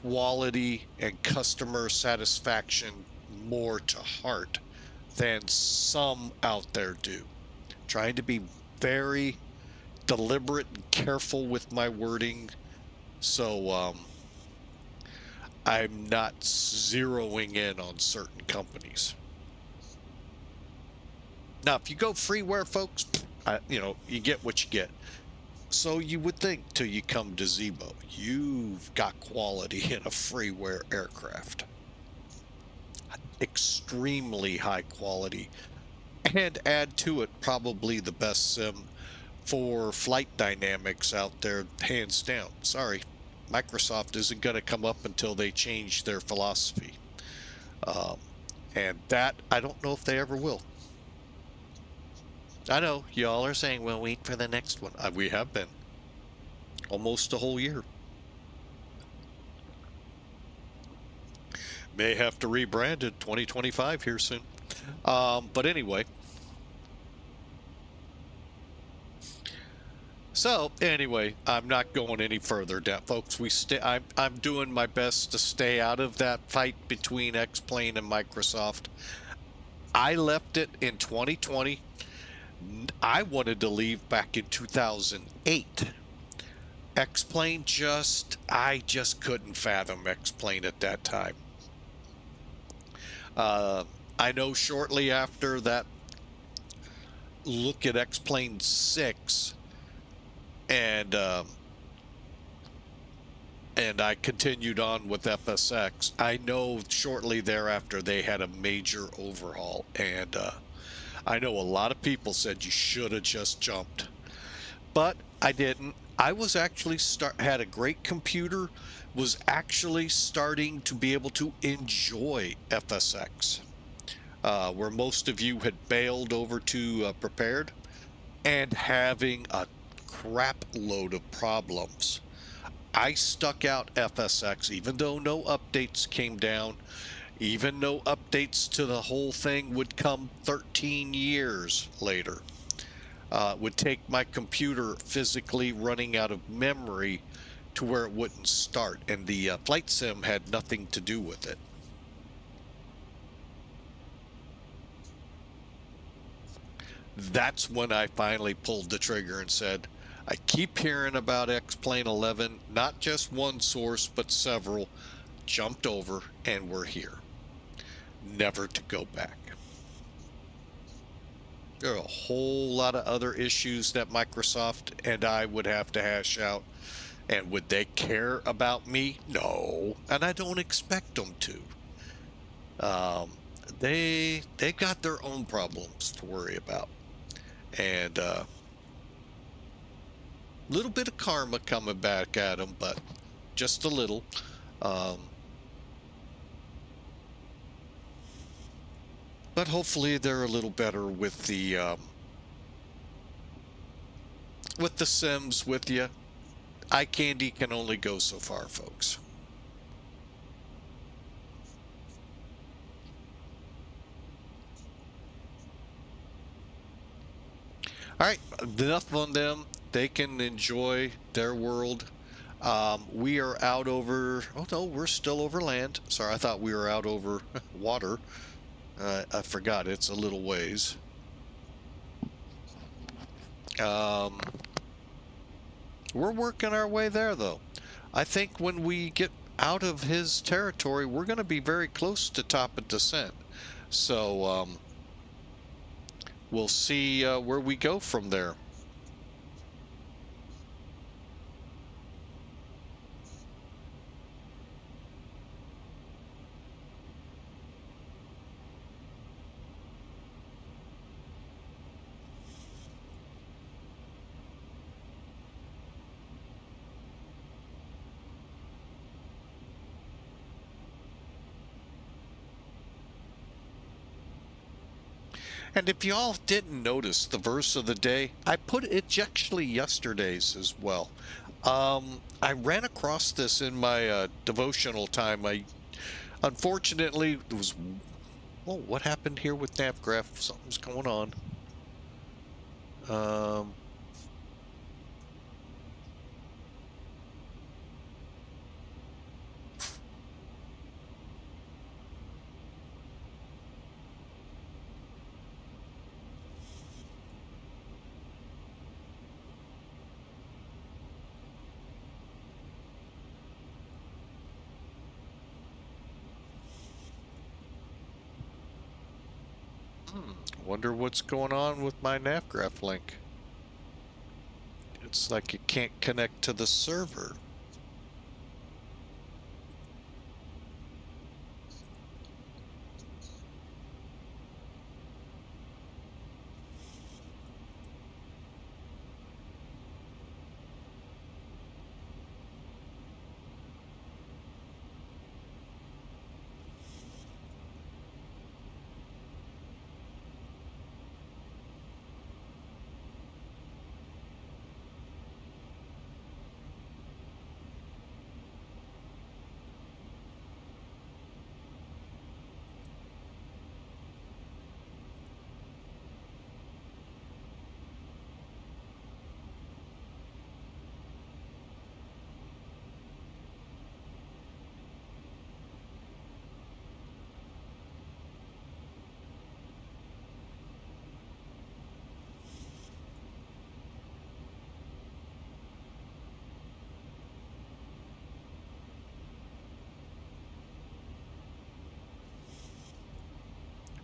quality and customer satisfaction more to heart than some out there do. Trying to be very deliberate and careful with my wording, so I'm not zeroing in on certain companies. Now, if you go freeware, folks, you know, you get what you get. So you would think till you come to ZIBO, you've got quality in a freeware aircraft. Extremely high quality. And add to it probably the best sim for flight dynamics out there, hands down. Sorry, Microsoft isn't going to come up until they change their philosophy. And that, I don't know if they ever will. I know, y'all are saying, well, wait for the next one. We have been. Almost a whole year. May have to rebrand it 2025 here soon. But anyway. So, anyway, I'm not going any further down, folks. I'm doing my best to stay out of that fight between X-Plane and Microsoft. I left it in 2020. I wanted to leave back in 2008. X-Plane I just couldn't fathom X-Plane at that time. I know shortly after that look at X-Plane 6 and I continued on with FSX. I know shortly thereafter they had a major overhaul, and I know a lot of people said you should have just jumped, but I didn't. I was actually had a great computer, was actually starting to be able to enjoy FSX, where most of you had bailed over to Prepared, and having a crap load of problems. I stuck out FSX, even though no updates came down. Even though updates to the whole thing would come 13 years later. Would take my computer physically running out of memory to where it wouldn't start. And the flight sim had nothing to do with it. That's when I finally pulled the trigger and said, I keep hearing about X-Plane 11, not just one source, but several. Jumped over, and we're here. Never to go back. There are a whole lot of other issues that Microsoft and I would have to hash out. And would they care about me? No. And I don't expect them to. They got their own problems to worry about. And little bit of karma coming back at them, but just a little. But hopefully they're a little better with the Sims with you. Eye candy can only go so far, folks. All right, enough on them. They can enjoy their world. We are out over... Oh, no, we're still over land. Sorry, I thought we were out over water. I forgot, it's a little ways. We're working our way there, though. I think when we get out of his territory, we're going to be very close to top of descent. So, we'll see where we go from there. And if y'all didn't notice the verse of the day, I put it actually yesterday's as well. I ran across this in my devotional time. Unfortunately, it was... Oh, what happened here with NavGraph? Something's going on. Wonder what's going on with my navgraph link. It's like it can't connect to the server.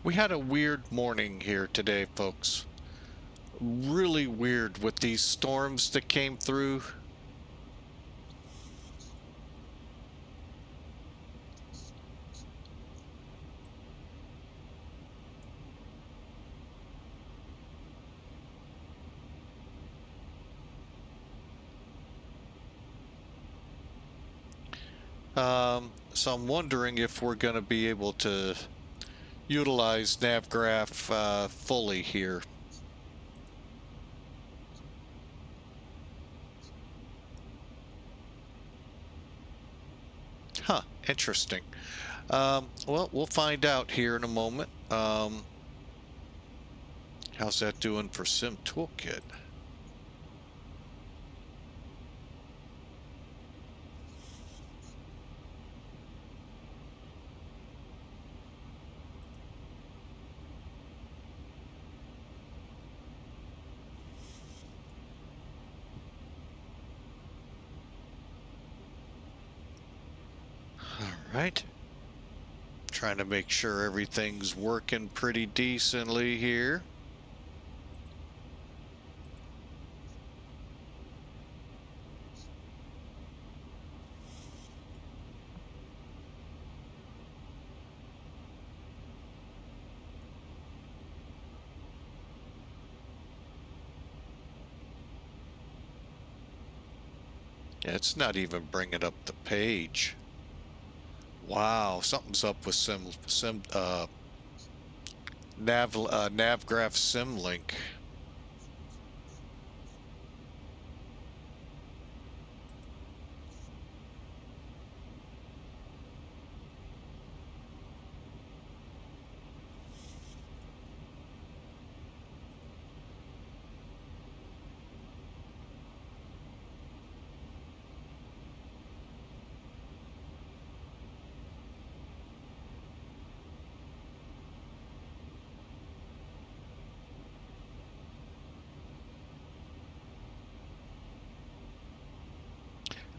We had a weird morning here today, folks. Really weird with these storms that came through. So I'm wondering if we're going to be able to utilize navgraph fully here. Huh, interesting. Well, we'll find out here in a moment. How's that doing for Sim Toolkit? Right. Trying to make sure everything's working pretty decently here. Yeah, it's not even bringing up the page. Wow, something's up with navgraph Simlink.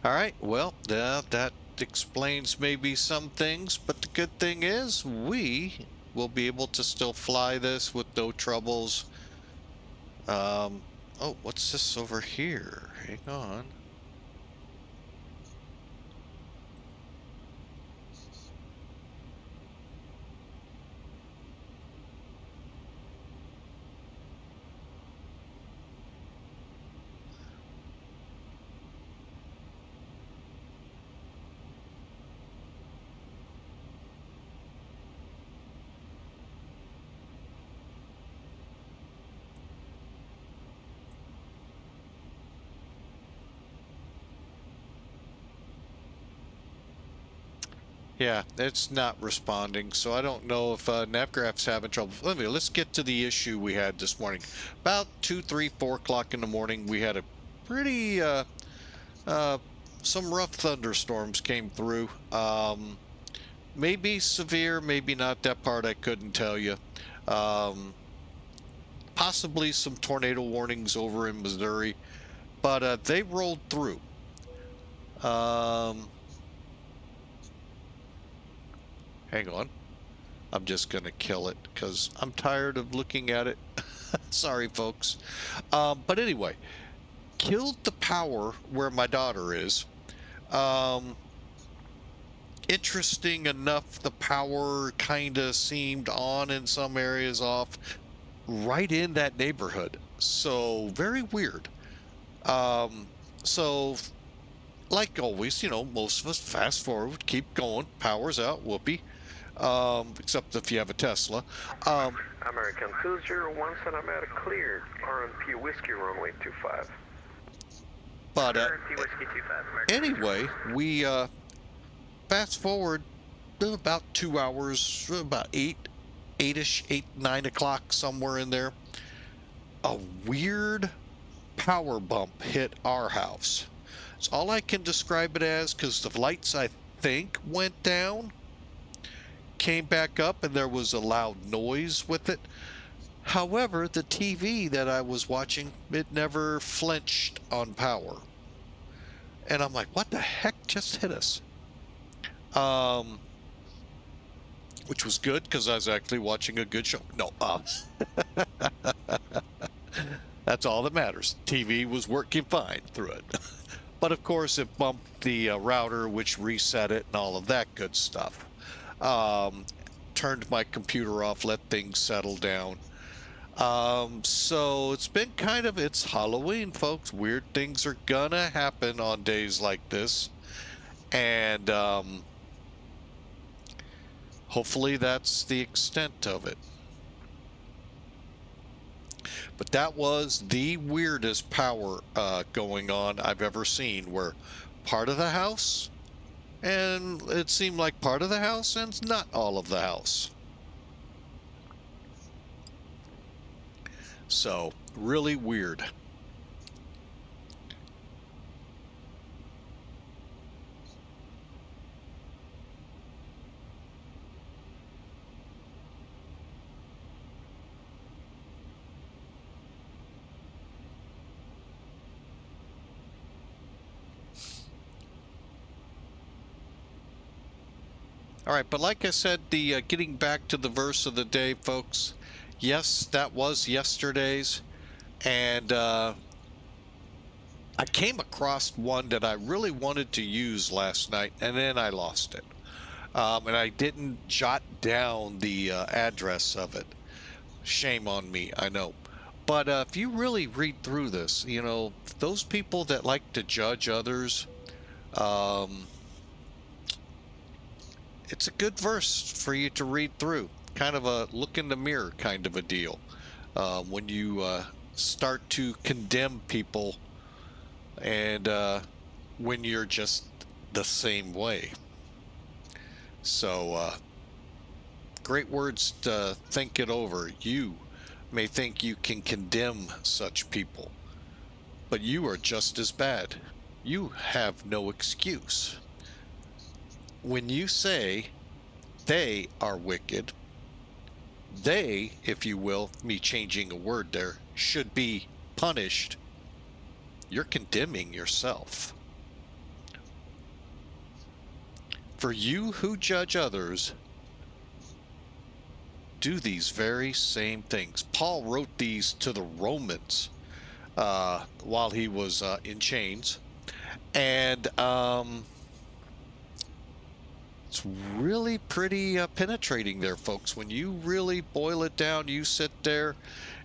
All right, well, that explains maybe some things, but the good thing is we will be able to still fly this with no troubles. Oh, what's this over here? Hang on. Yeah, it's not responding, so I don't know if navgraph's having trouble. Anyway, let's get to the issue we had this morning. About 2, 3, 4 o'clock in the morning, we had a pretty, some rough thunderstorms came through. Maybe severe, maybe not. That part I couldn't tell you. Possibly some tornado warnings over in Missouri, but they rolled through. Hang on. I'm just going to kill it because I'm tired of looking at it. Sorry, folks. But anyway, killed the power where my daughter is. Interesting enough, the power kind of seemed on in some areas, off right in that neighborhood. So very weird. So like always, you know, most of us fast forward, keep going, power's out, whoopee. Except if you have a Tesla.
American 201 Santa Maria cleared. RMP Whiskey runway 25.
But
RMP Whiskey 25, American.
anyway, we fast forward about 2 hours, about 8-ish, 9 o'clock, somewhere in there. A weird power bump hit our house. It's all I can describe it as, because the lights, I think, went down, came back up, and there was a loud noise with it. However, the TV that I was watching, it never flinched on power. And I'm like, what the heck just hit us? Which was good, because I was actually watching a good show. No, that's all that matters. TV was working fine through it. But of course, it bumped the router, which reset it and all of that good stuff. Turned my computer off, let things settle down. So it's been it's Halloween, folks. Weird things are gonna happen on days like this. And hopefully that's the extent of it. But that was the weirdest power going on I've ever seen, where part of the house, and it seemed like part of the house, and not all of the house. So, really weird. All right, but like I said, the getting back to the verse of the day, folks. Yes, that was yesterday's, and I came across one that I really wanted to use last night, and then I lost it. And I didn't jot down the address of it. Shame on me, I know. But if you really read through this, you know, those people that like to judge others, it's a good verse for you to read through. Kind of a look in the mirror kind of a deal. When you start to condemn people, and when you're just the same way. So, great words to think it over. You may think you can condemn such people, but you are just as bad. You have no excuse. When you say they are wicked, they, if you will, me changing a word there, should be punished, you're condemning yourself. For you who judge others, do these very same things. Paul wrote these to the Romans while he was in chains. And it's really pretty penetrating there, folks. When you really boil it down, you sit there,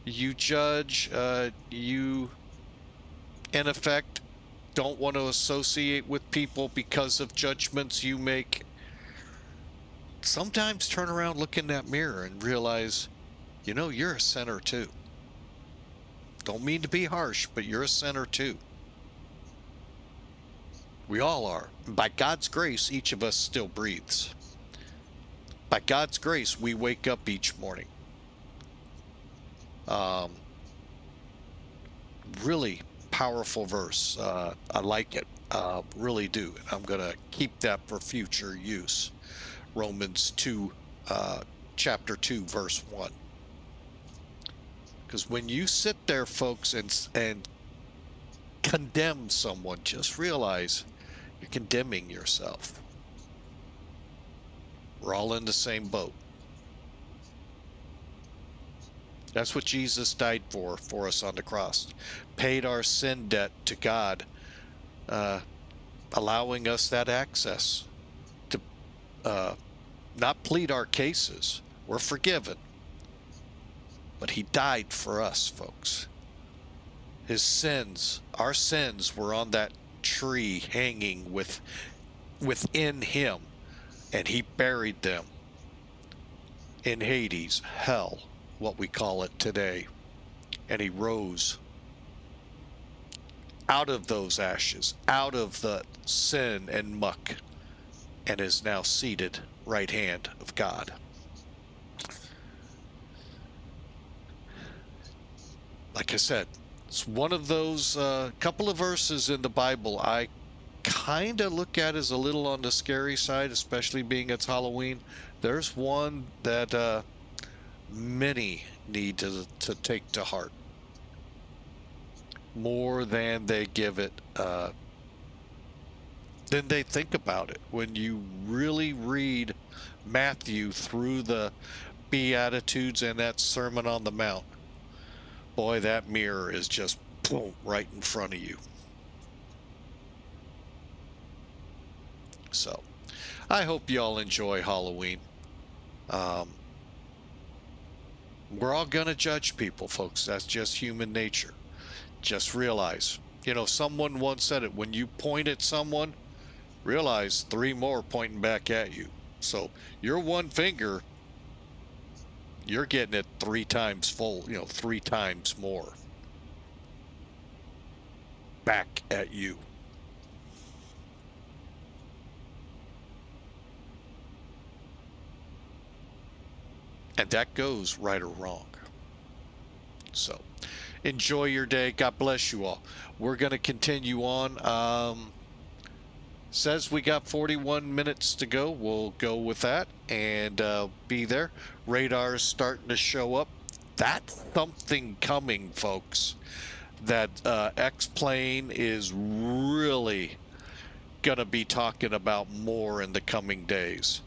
you judge, you, in effect, don't want to associate with people because of judgments you make. Sometimes turn around, look in that mirror, and realize, you know, you're a sinner too. Don't mean to be harsh, but you're a sinner too. We all are. By God's grace, each of us still breathes. By God's grace, we wake up each morning. Really powerful verse. I like it. Really do. I'm going to keep that for future use. Romans 2, chapter 2, verse 1. Because when you sit there, folks, and condemn someone, just realize you're condemning yourself. We're all in the same boat. That's what Jesus died for us on the cross. Paid our sin debt to God, allowing us that access to not plead our cases. We're forgiven. But he died for us, folks. His sins, our sins, were on that tree hanging within him, and he buried them in Hades, hell, what we call it today. And he rose out of those ashes, out of the sin and muck, and is now seated right hand of God. Like I said, it's one of those couple of verses in the Bible I kind of look at as a little on the scary side, especially being it's Halloween. There's one that many need to take to heart more than they give it, than they think about it. When you really read Matthew through the Beatitudes and that Sermon on the Mount, boy, that mirror is just boom right in front of you. So, I hope y'all enjoy Halloween. We're all gonna judge people, folks. That's just human nature. Just realize, you know, someone once said it, when you point at someone, realize 3 more pointing back at you. So, your one finger, you're getting it 3 times full, 3 times more back at you. And that goes right or wrong. So, enjoy your day. God bless you all. We're going to continue on. Says we got 41 minutes to go. We'll go with that and be there. Radar's starting to show up. That's something coming, folks. That X-plane is really going to be talking about more in the coming days.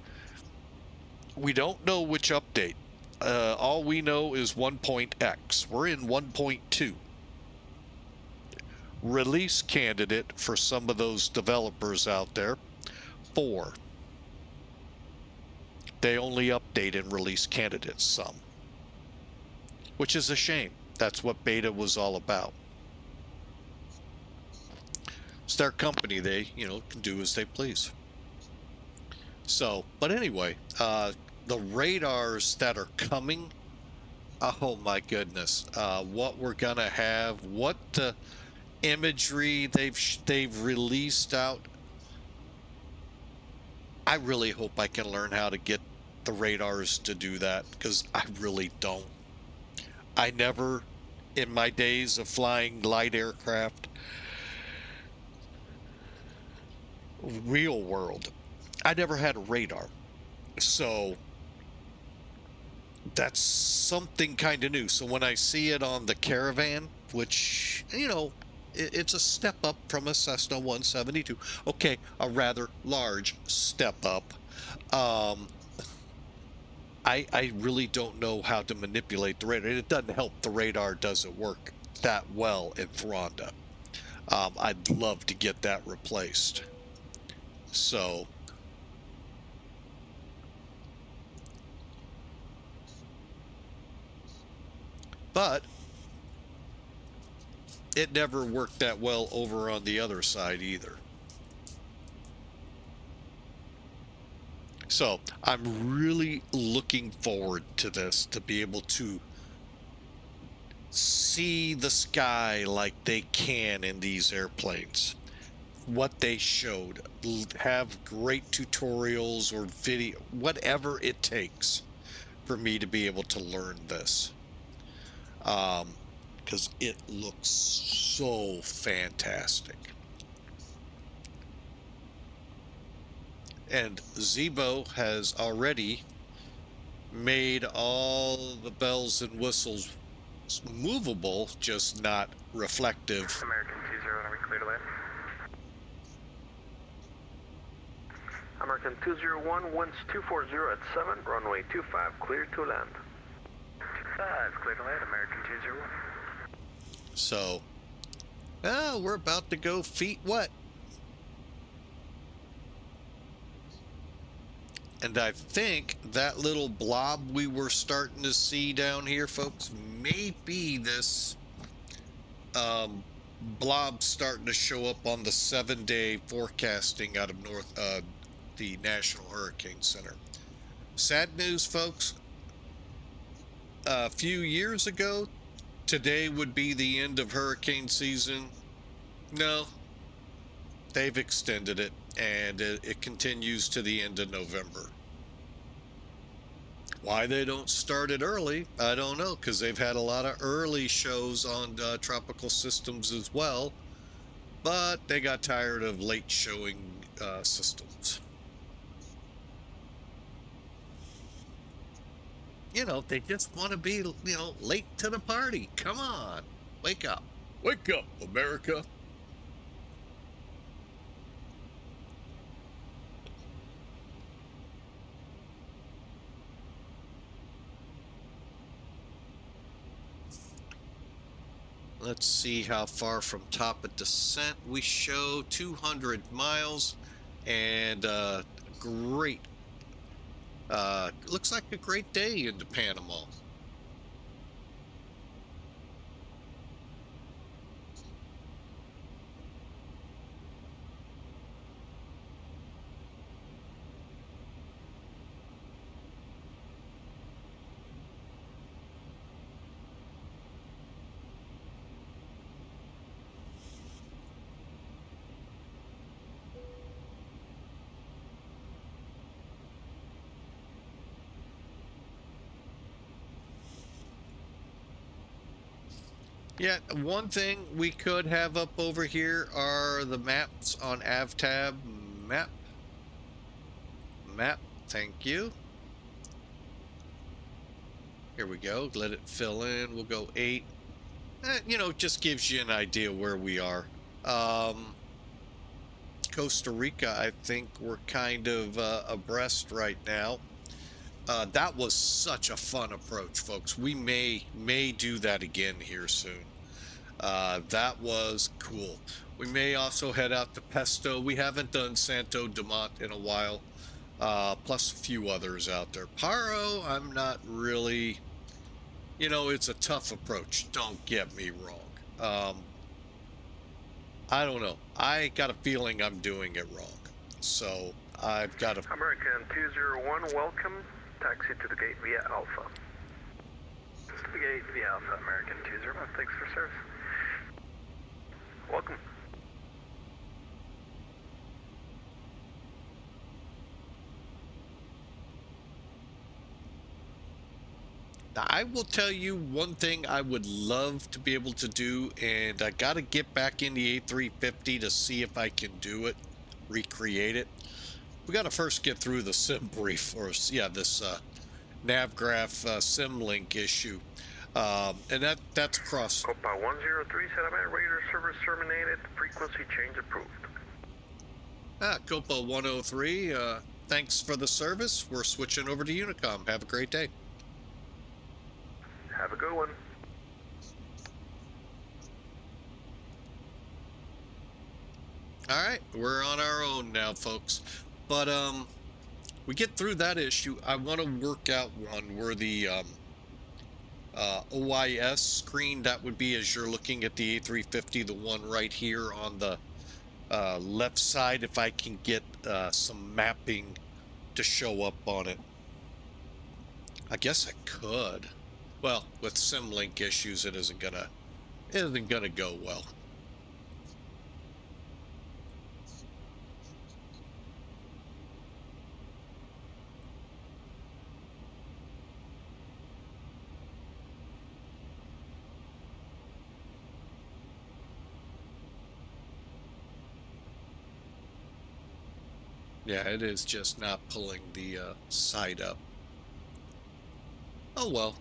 We don't know which update. All we know is 1.x. We're in 1.2. Release candidate for some of those developers out there, 4. They only update and release candidates some, which is a shame. That's what beta was all about. It's their company. They, can do as they please. So, but anyway, the radars that are coming, oh my goodness, what we're gonna have, what imagery they've released out. I really hope I can learn how to get the radars to do that, because I really don't. I never, in my days of flying light aircraft, real world, I never had a radar. So that's something kind of new. So when I see it on the Caravan, which, it's a step up from a Cessna 172. Okay, a rather large step up. I really don't know how to manipulate the radar. It doesn't help the radar doesn't work that well in Thronda. I'd love to get that replaced. So, but it never worked that well over on the other side either. So I'm really looking forward to this, to be able to see the sky like they can in these airplanes. What they showed, have great tutorials or video, whatever it takes for me to be able to learn this. Because it looks so fantastic. And ZIBO has already made all the bells and whistles movable, just not reflective.
American 20, are we clear to land? American 201, winds 240 at 7, runway 25, clear to land. 5, clear to land, American 201.
So, we're about to go feet wet. And I think that little blob we were starting to see down here, folks, may be this blob starting to show up on the 7-day forecasting out of the National Hurricane Center. Sad news, folks. A few years ago, today would be the end of hurricane season. No, they've extended it, and it continues to the end of November. Why they don't start it early, I don't know, because they've had a lot of early shows on tropical systems as well, but they got tired of late showing systems. You know, they just want to be, you know, late to the party. Come on, wake up. Wake up, America. Let's see how far from top of descent we show. 200 miles and great. Looks like a great day into Panama. Yeah, one thing we could have up over here are the maps on AvTab. Map, thank you. Here we go, let it fill in. We'll go 8. You know, just gives you an idea where we are. Costa Rica, I think we're kind of abreast right now. That was such a fun approach, folks. We may do that again here soon. That was cool. We may also head out to Pesto. We haven't done Santo Dumont in a while, plus a few others out there. Paro, I'm not really, you know, it's a tough approach, don't get me wrong. I don't know. I got a feeling I'm doing it wrong. So I've got a...
American 201, welcome. Taxi to the gate via Alpha. To the gate via Alpha, American 201, thanks for service. Welcome.
Now, I will tell you one thing I would love to be able to do, and I got to get back in the A350 to see if I can do it, recreate it. We got to first get through the sim brief, or yeah, this NavGraph SimLink issue, and that's across.
Copa 103, settlement radar service terminated. Frequency change approved.
Copa 103, thanks for the service. We're switching over to Unicom. Have a great day.
Have a good one.
All right, we're on our own now, folks. But we get through that issue. I want to work out one where the OIS screen, that would be as you're looking at the A350, the one right here on the left side, if I can get some mapping to show up on it. I guess I could. Well, with SimLink issues, it isn't gonna go well. Yeah, it is just not pulling the side up. Oh well.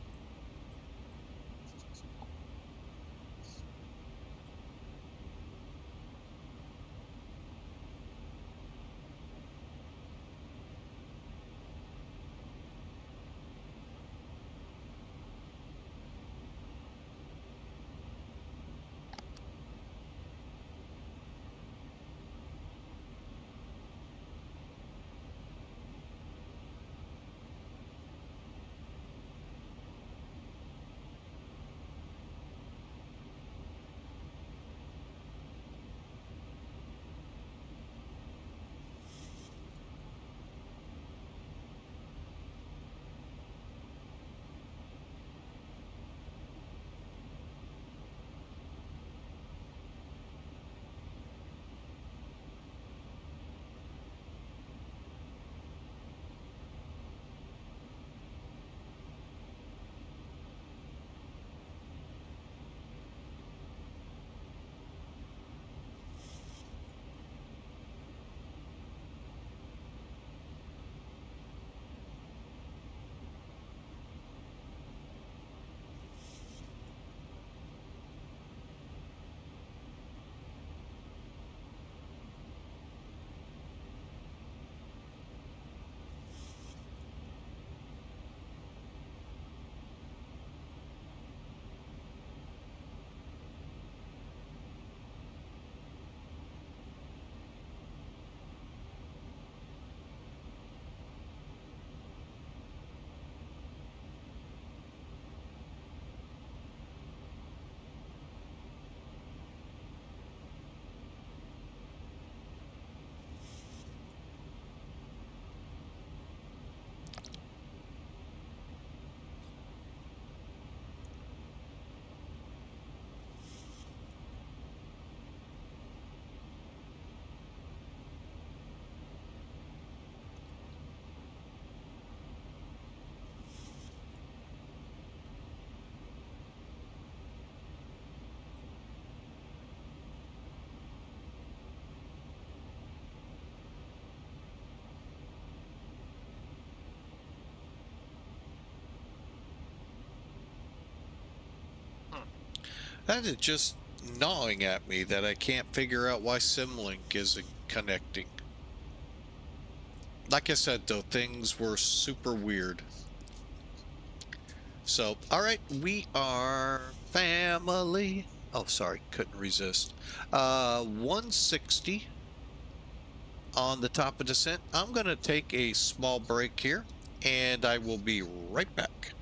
That is just gnawing at me that I can't figure out why SimLink isn't connecting. Like I said, though, things were super weird. So, all right, we are family. Oh, sorry, couldn't resist. 160 on the top of descent. I'm going to take a small break here, and I will be right back.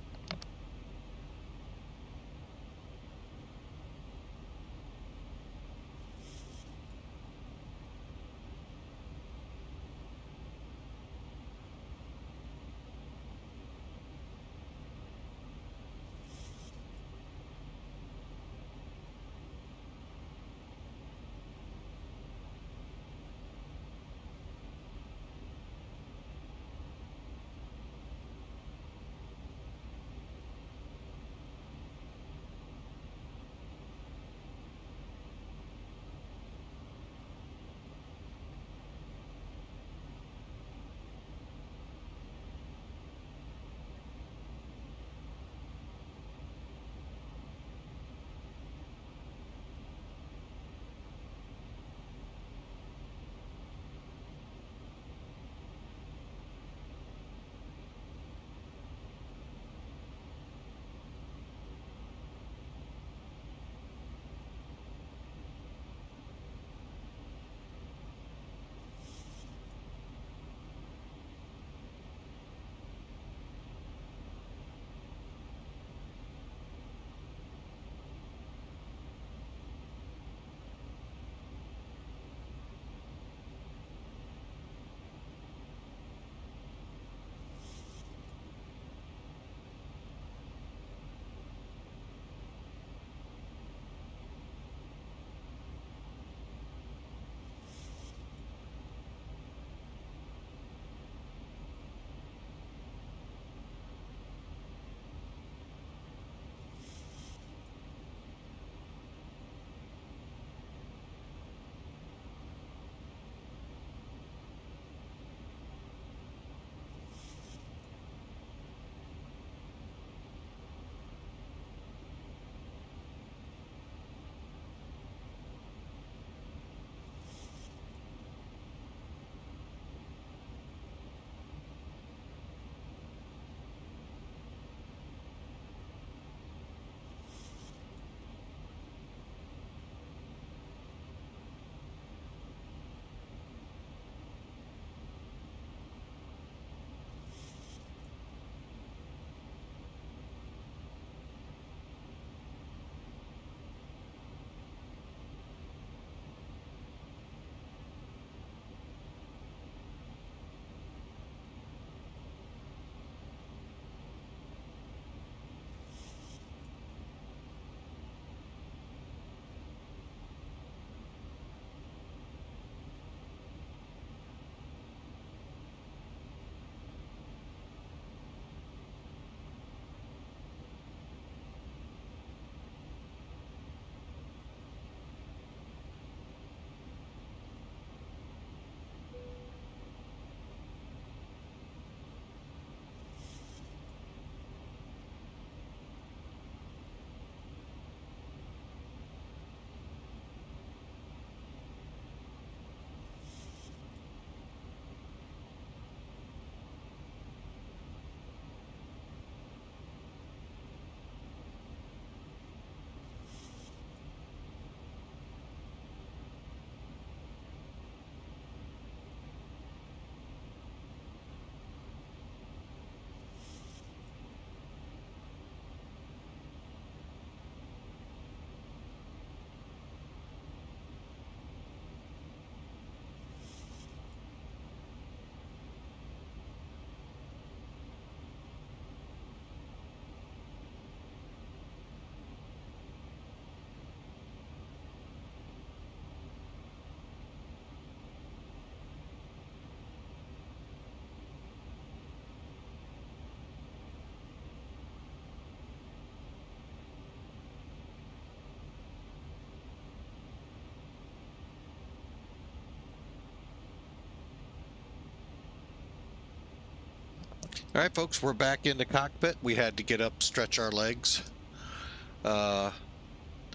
All right, folks, we're back in the cockpit. We had to get up, stretch our legs.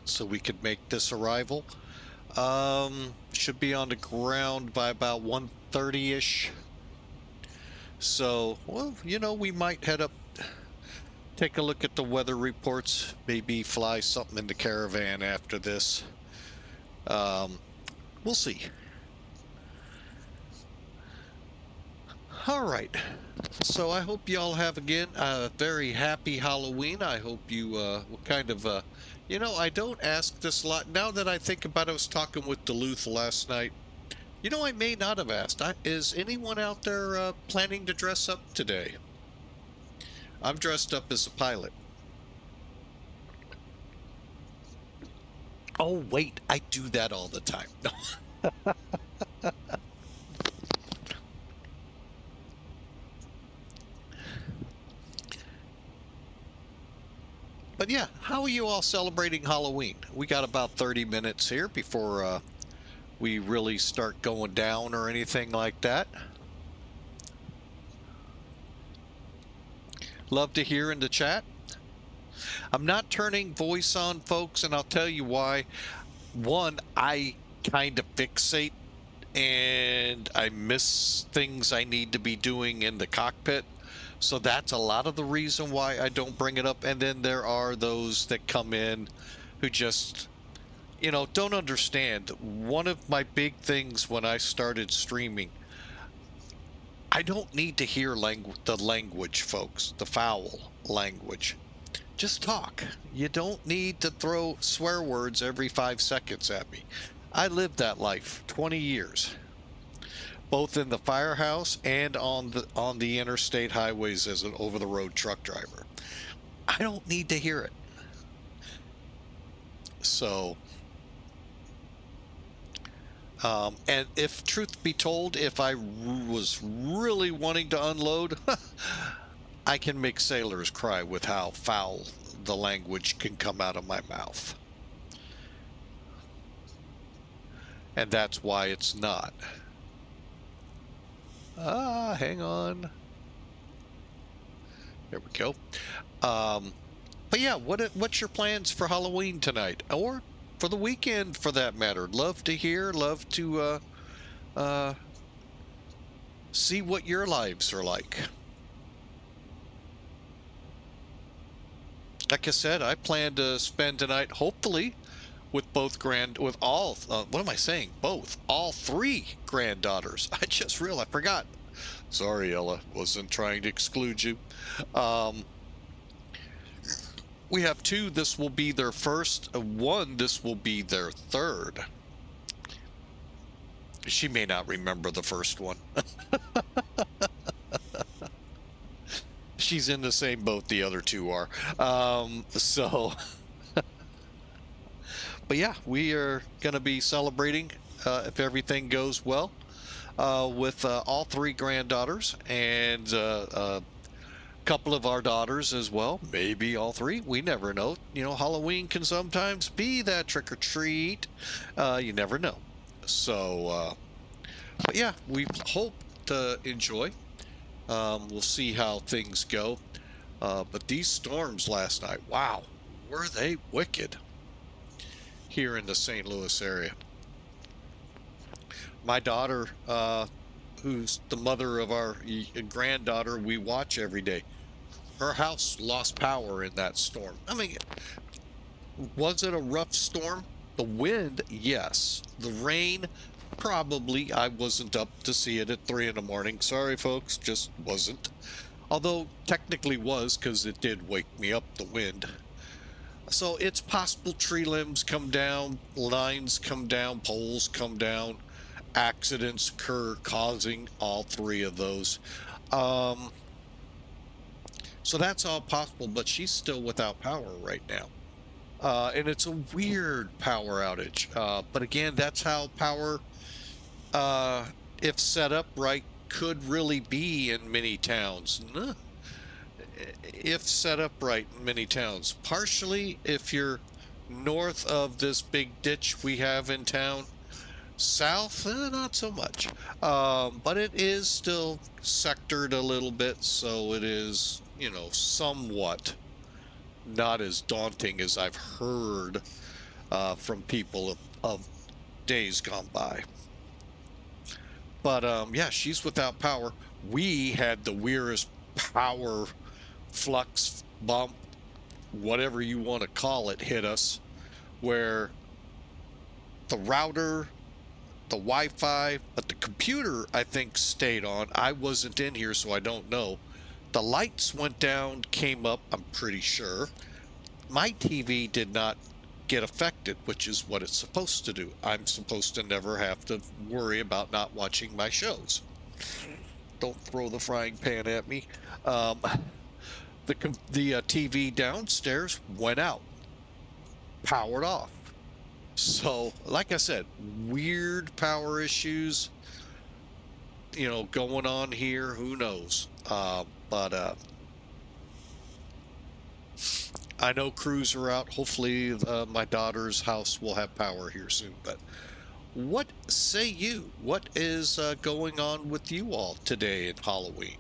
so we could make this arrival. Should be on the ground by about 1:30-ish. So, well, you know, we might head up, take a look at the weather reports, maybe fly something in the caravan after this. We'll see. All right. So I hope y'all have, again, a very happy Halloween. I hope you kind of, you know, I don't ask this a lot. Now that I think about it, I was talking with Duluth last night. You know, I may not have asked. Is anyone out there planning to dress up today? I'm dressed up as a pilot. Oh, wait, I do that all the time. No. But yeah, how are you all celebrating Halloween? We got about 30 minutes here before we really start going down or anything like that. Love to hear in the chat. I'm not turning voice on, folks, and I'll tell you why. One, I kind of fixate and I miss things I need to be doing in the cockpit. So that's a lot of the reason why I don't bring it up. And then there are those that come in who just, you know, don't understand. One of my big things when I started streaming, I don't need to hear the language, folks, the foul language. Just talk. You don't need to throw swear words every 5 seconds at me. I lived that life 20 years. Both in the firehouse and on the interstate highways as an over-the-road truck driver. I don't need to hear it. So, and if truth be told, if I was really wanting to unload, I can make sailors cry with how foul the language can come out of my mouth. And that's why it's not. Hang on. There we go. But yeah, what's your plans for Halloween tonight, or for the weekend, for that matter? Love to hear. Love to see what your lives are like. Like I said, I plan to spend tonight, hopefully, with all three granddaughters. I just realized, I forgot. Sorry, Ella, wasn't trying to exclude you. We have two. This will be their first. One, this will be their third. She may not remember the first one. She's in the same boat the other two are. But yeah, we are going to be celebrating, if everything goes well, with all three granddaughters and a couple of our daughters as well. Maybe all three. We never know. You know, Halloween can sometimes be that trick or treat. You never know. So, but yeah, we hope to enjoy. We'll see how things go. But these storms last night, wow, were they wicked here in the St. Louis area. My daughter, who's the mother of our granddaughter we watch every day, her house lost power in that storm. I mean, was it a rough storm? The wind, yes. The rain, probably. I wasn't up to see it at 3 in the morning. Sorry, folks, just wasn't. Although, technically was, because it did wake me up, the wind. So it's possible tree limbs come down, lines come down, poles come down, accidents occur causing all three of those. So that's all possible, but she's still without power right now. And it's a weird power outage. But again, that's how power, if set up right, could really be in many towns. If set up right in many towns. Partially, if you're north of this big ditch we have in town. South, not so much. But it is still sectored a little bit, so it is, you know, somewhat not as daunting as I've heard from people of days gone by. But yeah, she's without power. We had the weirdest power flux bump, whatever you want to call it, hit us, where the router, the Wi-Fi, but the computer, I think, stayed on. I wasn't in here, so I don't know. The lights went down, came up, I'm pretty sure. My TV did not get affected, which is what it's supposed to do. I'm supposed to never have to worry about not watching my shows. Don't throw the frying pan at me. The TV downstairs went out, powered off. So, like I said, weird power issues, you know, going on here. Who knows? But I know crews are out. Hopefully, my daughter's house will have power here soon. But what say you? What is going on with you all today in Halloween?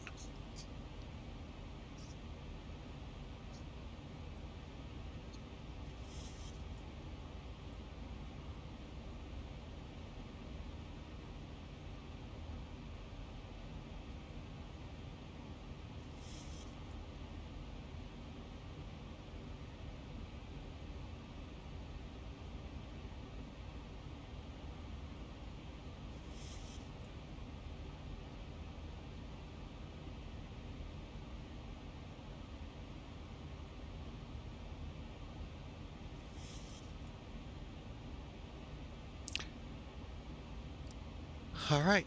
All right.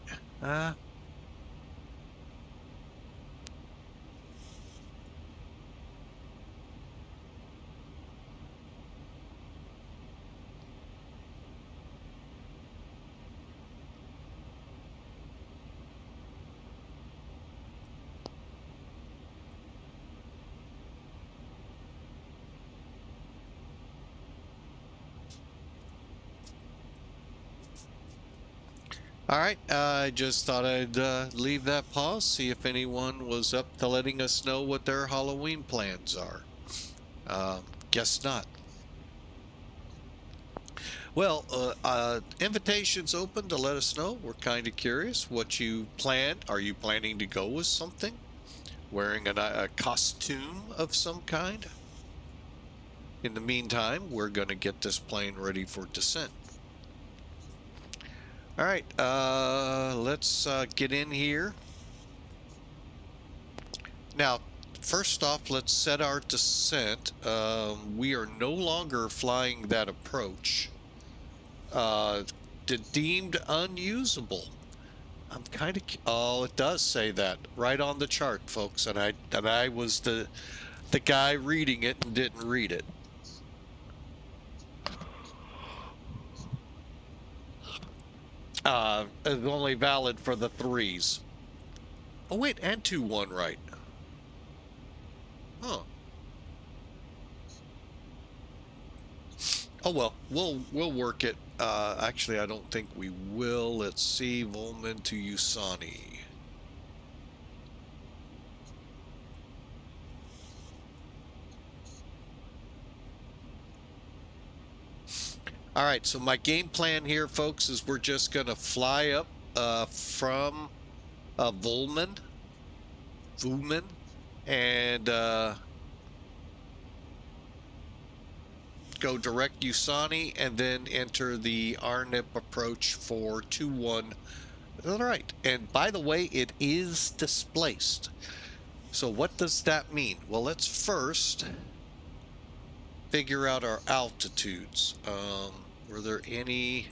All right, I just thought I'd leave that pause, see if anyone was up to letting us know what their Halloween plans are. Guess not. Well, invitations open to let us know. We're kind of curious what you plan. Are you planning to go with something? Wearing a costume of some kind? In the meantime, we're going to get this plane ready for descent. All right, let's get in here. Now, first off, let's set our descent. We are no longer flying that approach. Deemed unusable. I'm kind of... Oh, it does say that right on the chart, folks. And I was the guy reading it and didn't read it. It's only valid for the 3s. Oh wait, and 2-1 right. Huh. Oh well, we'll work it. Actually, I don't think we will. Let's see, VUMAN to Usani. All right, so my game plan here, folks, is we're just going to fly up from VUMAN, and go direct Usani, and then enter the RNIP approach for 2-1. All right, and by the way, it is displaced. So what does that mean? Well, let's first figure out our altitudes. Were there any...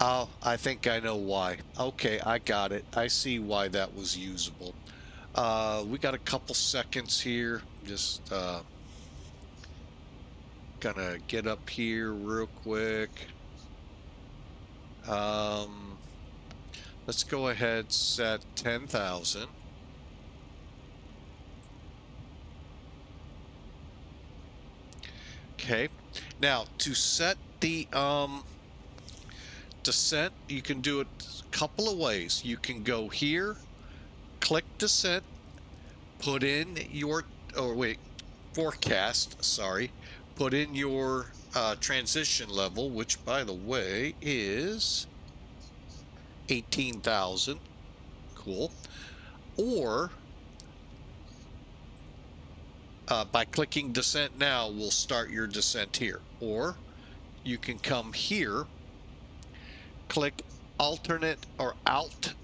Oh, I think I know why. Okay, I got it. I see why that was usable. We got a couple seconds here. Just gonna get up here real quick. Let's go ahead, set 10,000. Okay, now to set the descent, you can do it a couple of ways. You can go here, click descent, put in your, forecast, sorry, put in your transition level, which by the way is 18,000. Cool. Or by clicking descent now, we'll start your descent here. Or you can come here, click alternate or alt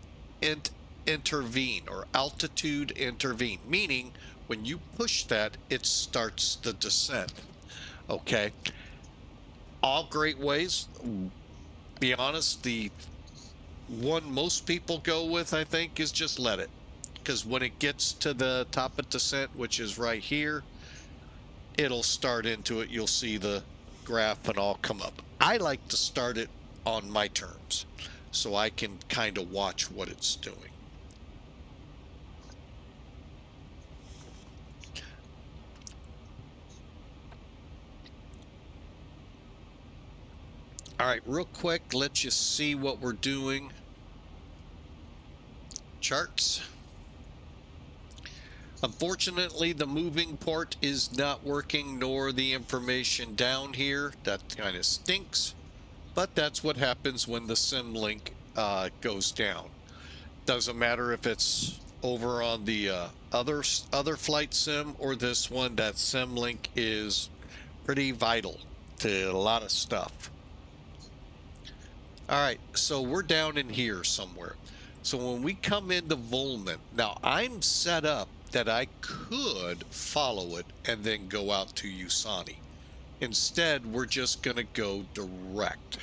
intervene or altitude intervene, meaning when you push that, it starts the descent. Okay. All great ways. Be honest, the one most people go with, I think, is just let it. Because when it gets to the top of descent, which is right here, it'll start into it. You'll see the graph and all come up. I like to start it on my terms so I can kind of watch what it's doing. All right, real quick, let you see what we're doing. Charts. Unfortunately, the moving part is not working, nor the information down here. That kind of stinks, but that's what happens when the sim link goes down. Doesn't matter if it's over on the other flight sim or this one. That sim link is pretty vital to a lot of stuff. All right, so we're down in here somewhere. So when we come into VUMAN, now I'm set up that I could follow it and then go out to Usani. Instead, we're just going to go direct.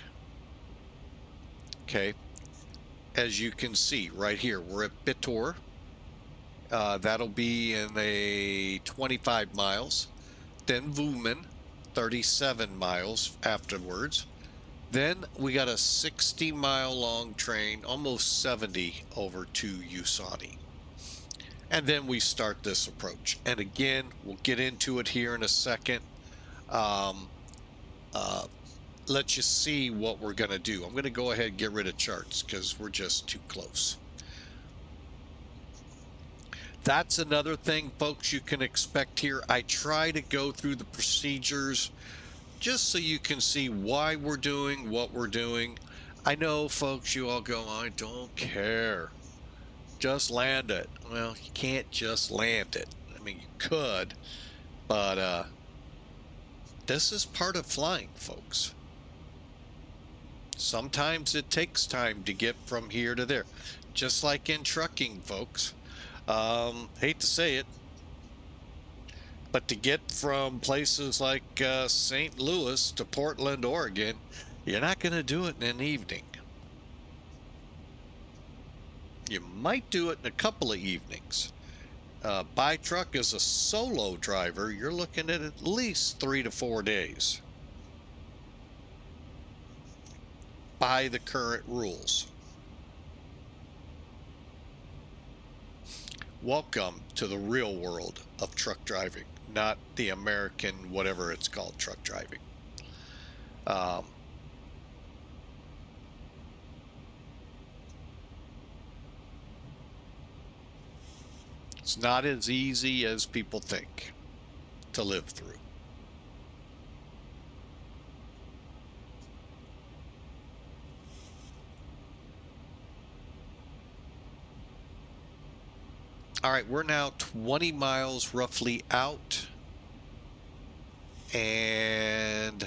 Okay, as you can see right here, we're at BITOR. That'll be in a 25 miles. Then VUMAN, 37 miles afterwards. Then we got a 60-mile long train, almost 70 over to Usani. And then we start this approach. And again, we'll get into it here in a second. Let you see what we're going to do. I'm going to go ahead and get rid of charts because we're just too close. That's another thing, folks, you can expect here. I try to go through the procedures just so you can see why we're doing what we're doing. I know, folks, you all go, I don't care. Just land it. Well, you can't just land it. I mean, you could, but this is part of flying, folks. Sometimes it takes time to get from here to there. Just like in trucking, folks. Hate to say it, but to get from places like St. Louis to Portland, Oregon, you're not going to do it in an evening. You might do it in a couple of evenings. By truck as a solo driver, you're looking at least 3 to 4 days. By the current rules. Welcome to the real world of truck driving, not the American, whatever it's called, truck driving. It's not as easy as people think to live through. All right, we're now 20 miles roughly out, and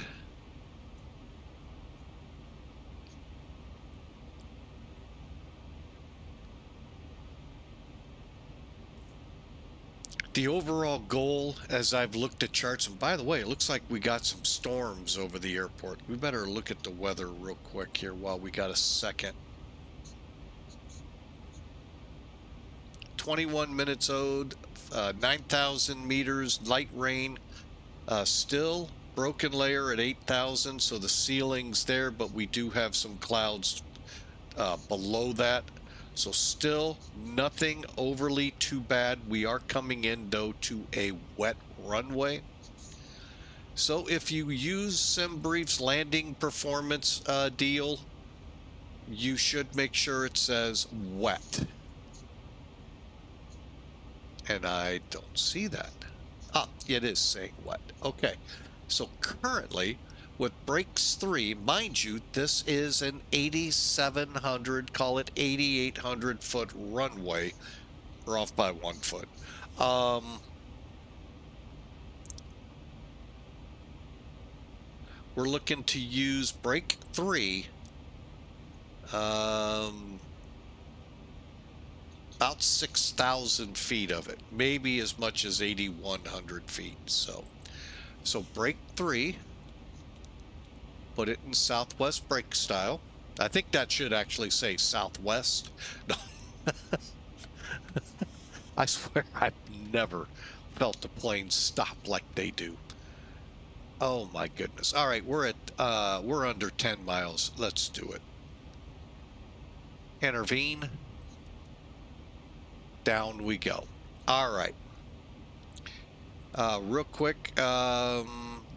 the overall goal, as I've looked at charts, and by the way, it looks like we got some storms over the airport. We better look at the weather real quick here while we got a second. 21 minutes owed, 9,000 meters, light rain, still broken layer at 8,000, so the ceiling's there, but we do have some clouds below that. So still nothing overly too bad. We are coming in, though, to a wet runway. So if you use SimBrief's landing performance deal, you should make sure it says wet. And I don't see that. Ah, it is saying wet. Okay. So currently, with brakes 3, mind you, this is an 8,700, call it 8,800 foot runway. We're off by 1 foot. We're looking to use brake 3. About 6,000 feet of it, maybe as much as 8,100 feet. So brake 3, put it in southwest brake style. I think that should actually say southwest. No. I swear I've never felt a plane stop like they do. Oh my goodness. All right, we're under 10 miles. Let's do it. Intervene. Down we go. All right. Real quick, got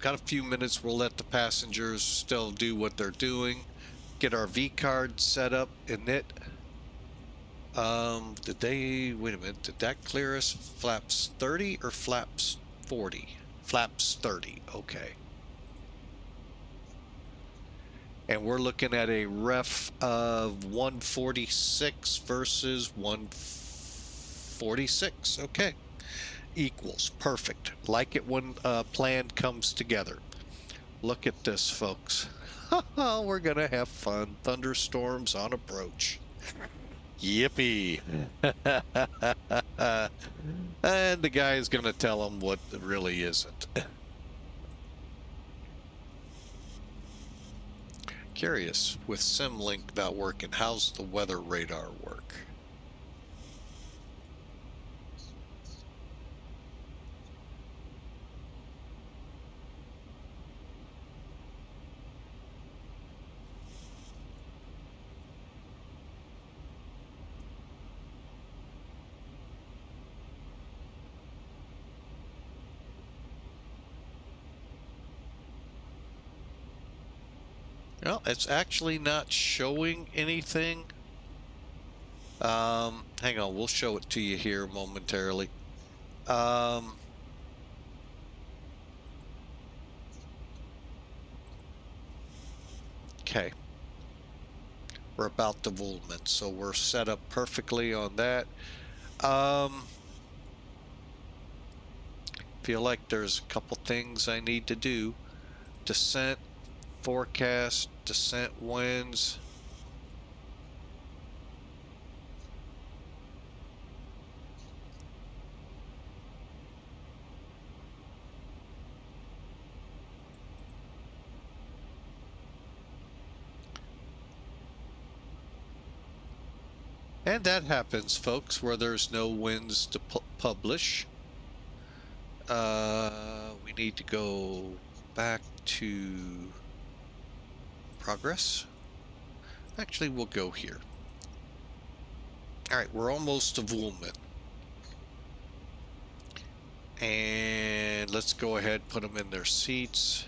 a few minutes. We'll let the passengers still do what they're doing. Get our V card set up in it. Did they, wait a minute, did that clear us flaps 30 or flaps 40? Flaps 30, okay. And we're looking at a ref of 146 versus 146. Okay. Equals. Perfect. Like it when a plan comes together. Look at this, folks. We're going to have fun. Thunderstorms on approach. Yippee. And the guy is going to tell them what it really isn't. Curious, with SimLink not working, how's the weather radar work? Well, it's actually not showing anything. Hang on, we'll show it to you here momentarily. Okay. We're about to VUMAN, so we're set up perfectly on that. Feel like there's a couple things I need to do. Descent, forecast, descent winds. And that happens, folks, where there's no winds to publish. We need to go back to progress. Actually, we'll go here. All right, we're almost to VUMAN. And let's go ahead, put them in their seats.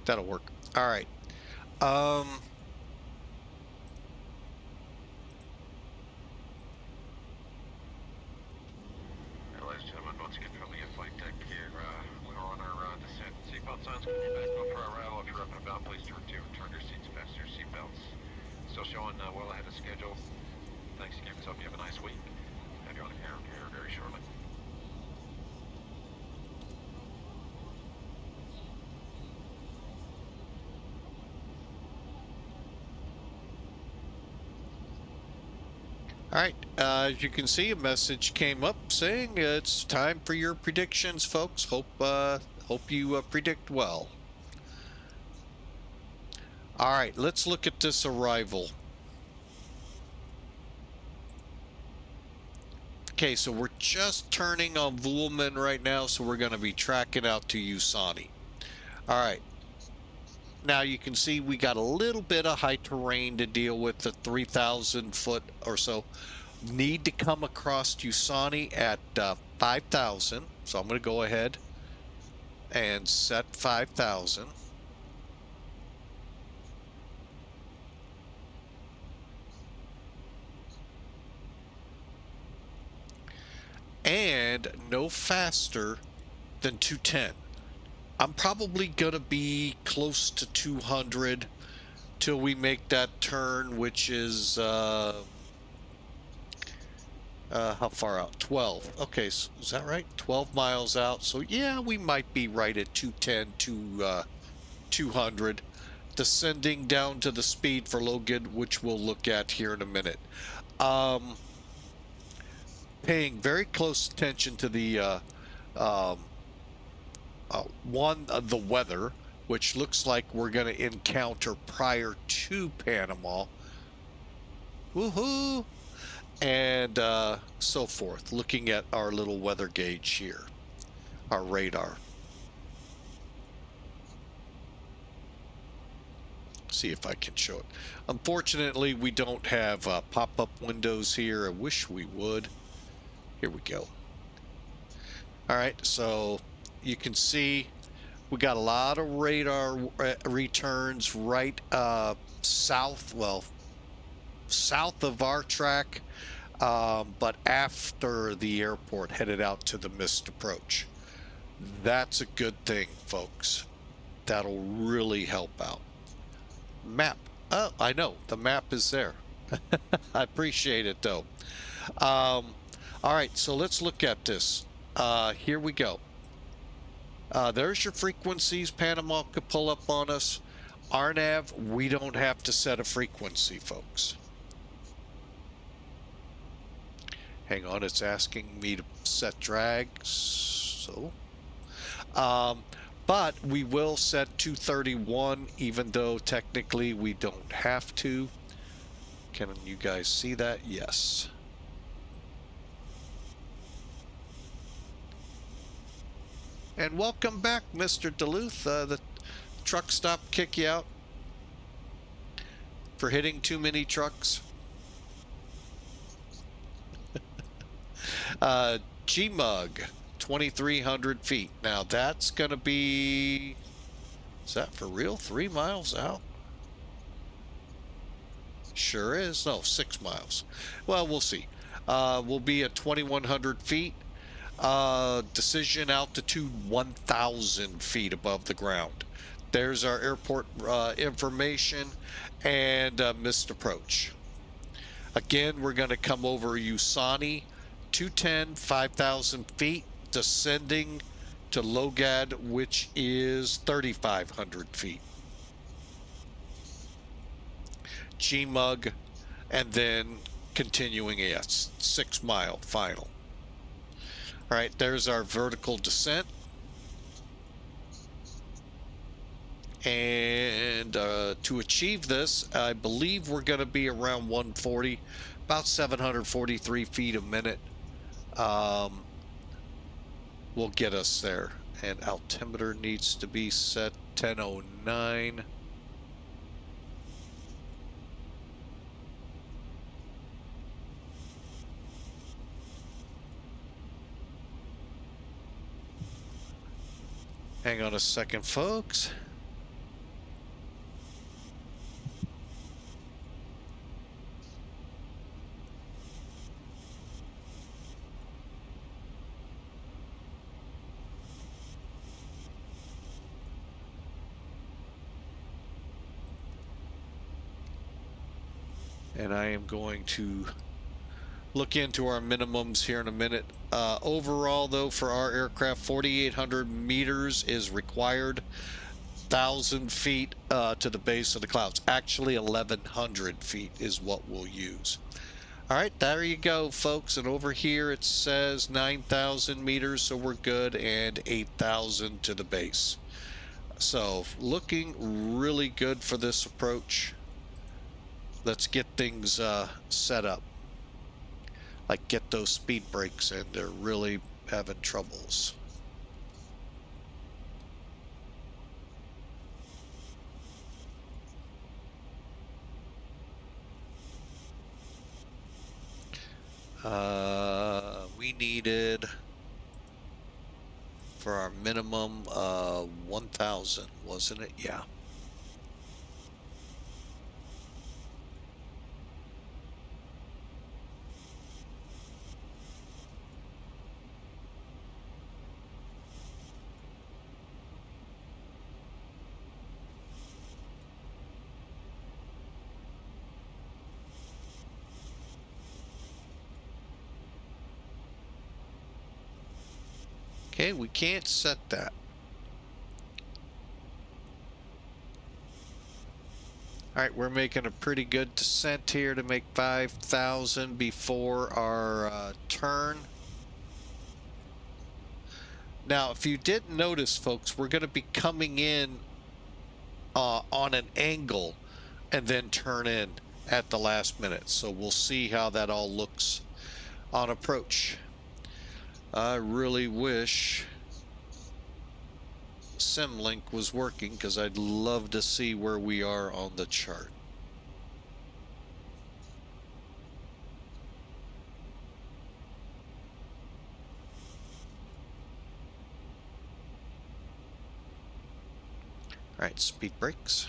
That'll work. All right.
Ladies and gentlemen, once again from the flight deck here, we're on our descent. Seatbelt signs coming back up for our arrival. If you're up and about, please turn your seats, fasten your seatbelts. Still showing well ahead of schedule. Thanks again. Hope you have a nice week. Have you on the air very shortly.
All right, as you can see, a message came up saying it's time for your predictions, folks. Hope you predict well. All right, let's look at this arrival. Okay, so we're just turning on VUMAN right now, so we're going to be tracking out to Usani. All right. Now you can see we got a little bit of high terrain to deal with, the 3,000 foot or so. Need to come across Usani at 5,000. So I'm going to go ahead and set 5,000. And no faster than 210. I'm probably going to be close to 200 till we make that turn, which is, how far out? 12. Okay, so is that right? 12 miles out. So, yeah, we might be right at 210 to 200. Descending down to the speed for Logan, which we'll look at here in a minute. Paying very close attention to the the weather, which looks like we're going to encounter prior to Panama. Woohoo! And so forth. Looking at our little weather gauge here, our radar. See if I can show it. Unfortunately, we don't have pop-up windows here. I wish we would. Here we go. All right, so you can see we got a lot of radar returns right south, well, south of our track, but after the airport, headed out to the missed approach. That's a good thing, folks. That'll really help out. Map. Oh, I know. The map is there. I appreciate it, though. All right, so let's look at this. Here we go. There's your frequencies. Panama could pull up on us. RNAV, we don't have to set a frequency, folks. Hang on, it's asking me to set drag. So, but we will set 231, even though technically we don't have to. Can you guys see that? Yes. And welcome back, Mr. Duluth. The truck stop kick you out for hitting too many trucks. G-Mug, 2,300 feet. Now that's going to be, is that for real? 3 miles out? Sure is. No, 6 miles. Well, we'll see. We'll be at 2,100 feet. Decision altitude 1,000 feet above the ground. There's our airport information and missed approach. Again, we're going to come over Usani, 210, 5,000 feet, descending to Logad, which is 3,500 feet. G-Mug, and then continuing a 6 mile final. All right, there's our vertical descent. And to achieve this, I believe we're going to be around 140, about 743 feet a minute. Will get us there. And altimeter needs to be set 1009. Hang on a second, folks. And I am going to look into our minimums here in a minute. Overall, though, for our aircraft, 4,800 meters is required. 1,000 feet to the base of the clouds. Actually, 1,100 feet is what we'll use. All right, there you go, folks. And over here it says 9,000 meters, so we're good, and 8,000 to the base. So looking really good for this approach. Let's get things set up. like get those speed brakes in. They're really having troubles. We needed for our minimum 1,000, wasn't it? Yeah. Okay, we can't set that. Alright, we're making a pretty good descent here to make 5,000 before our turn. Now, if you didn't notice, folks, we're going to be coming in on an angle and then turn in at the last minute. So we'll see how that all looks on approach. I really wish SimLink was working because I'd love to see where we are on the chart. All right, speed brakes.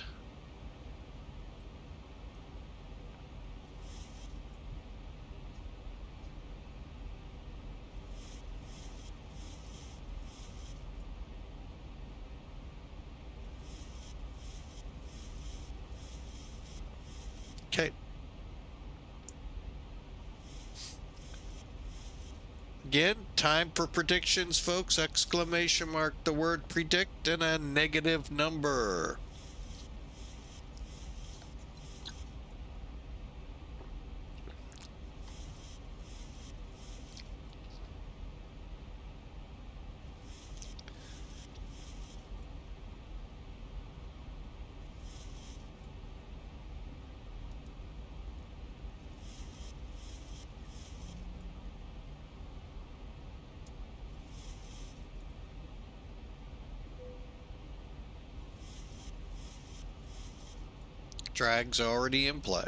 Okay. Again, time for predictions, folks. Exclamation mark the word predict and a negative number. Drag's already in play.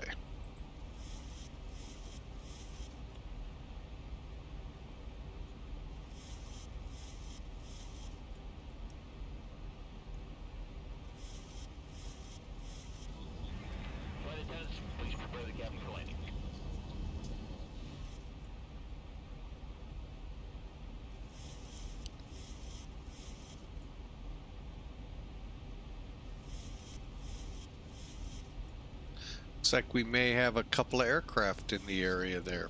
Flight attendants, please prepare the cabin for landing.
Looks like we may have a couple of aircraft in the area there.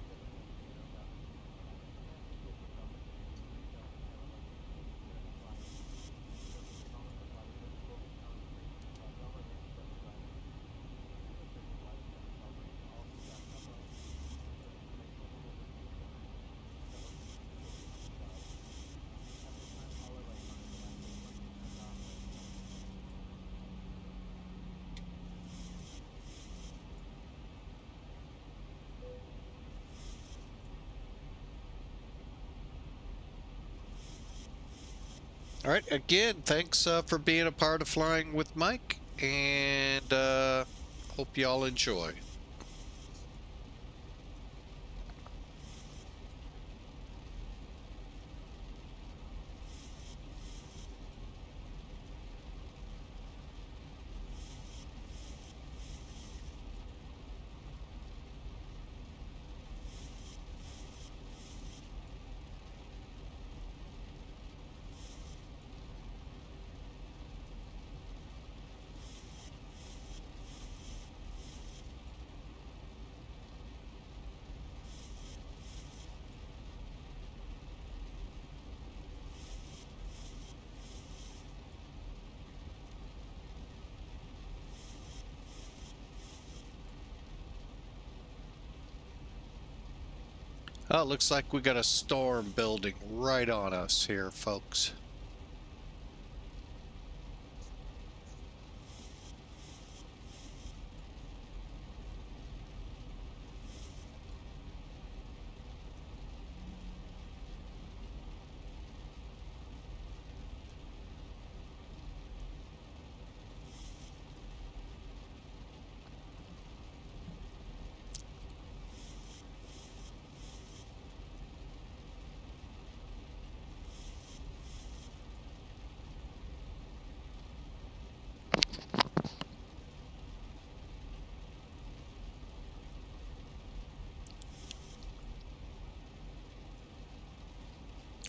All right, again, thanks for being a part of Flying with Mike, and hope y'all enjoy. Oh, it looks like we got a storm building right on us here, folks.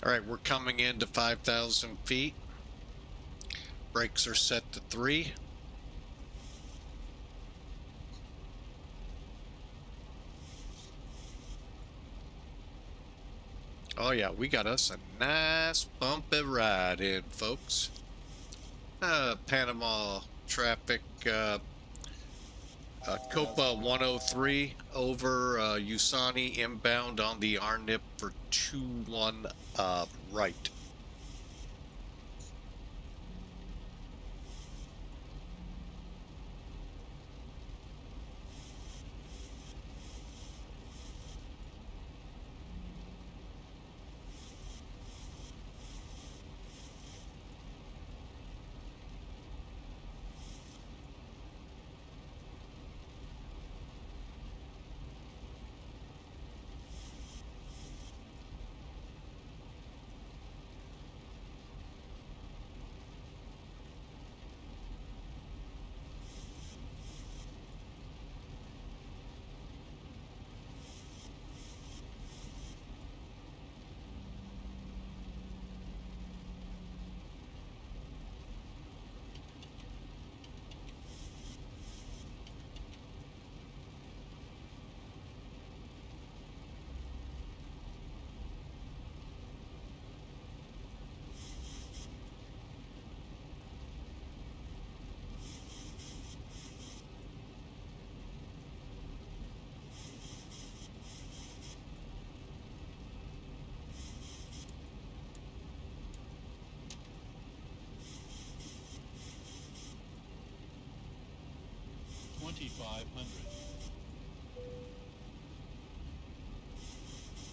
All right, we're coming into 5,000 feet. Brakes are set to 3. Oh yeah, we got us a nice bumpy ride in, folks. Panama traffic, Copa 103 over Usani inbound on the RNIP for 21 right.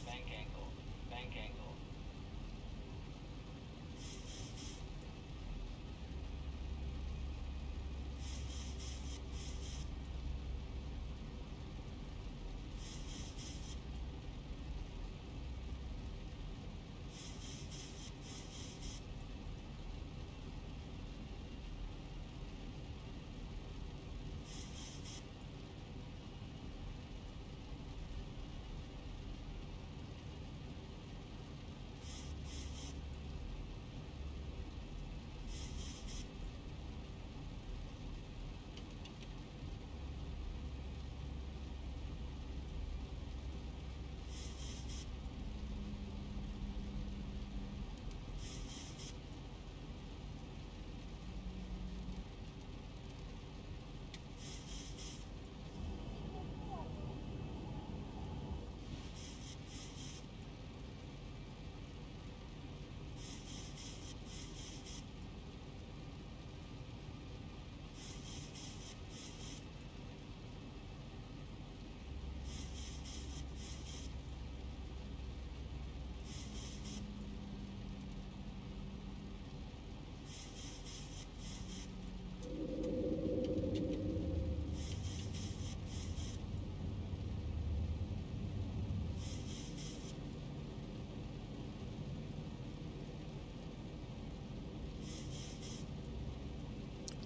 Bank angle. Bank angle.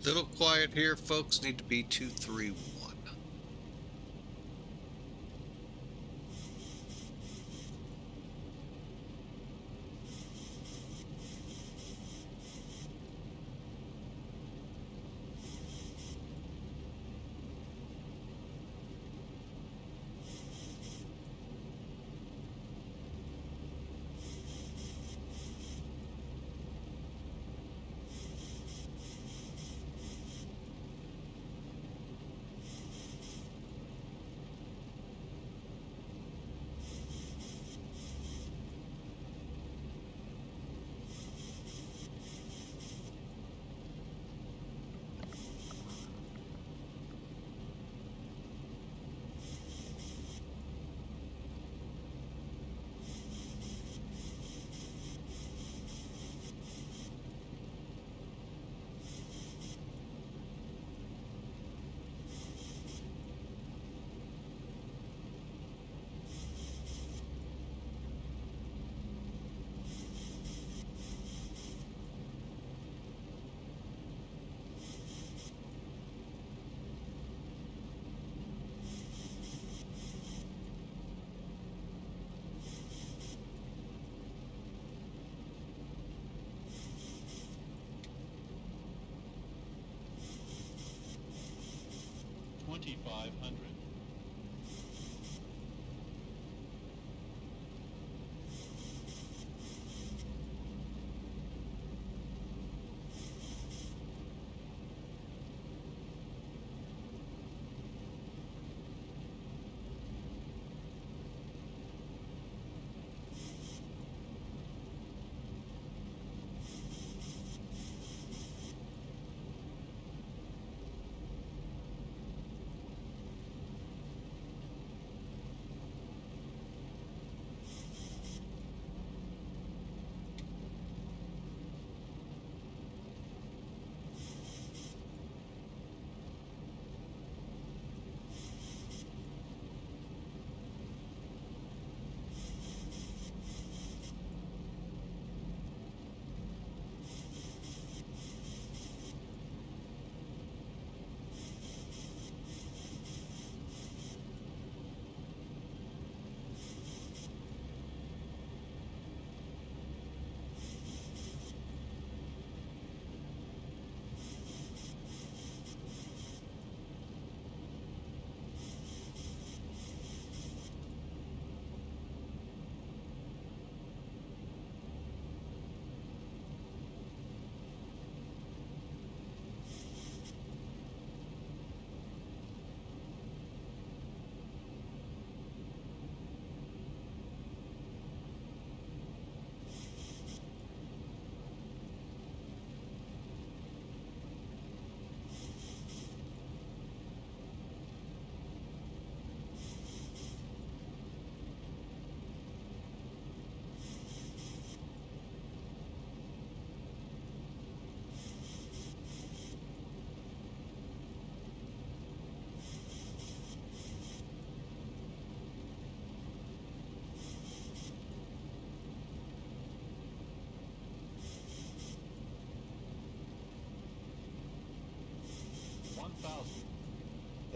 Little quiet here, folks. Need to be 231.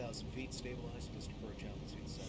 1,000 feet, stabilized, Mr. Birch, altitude set.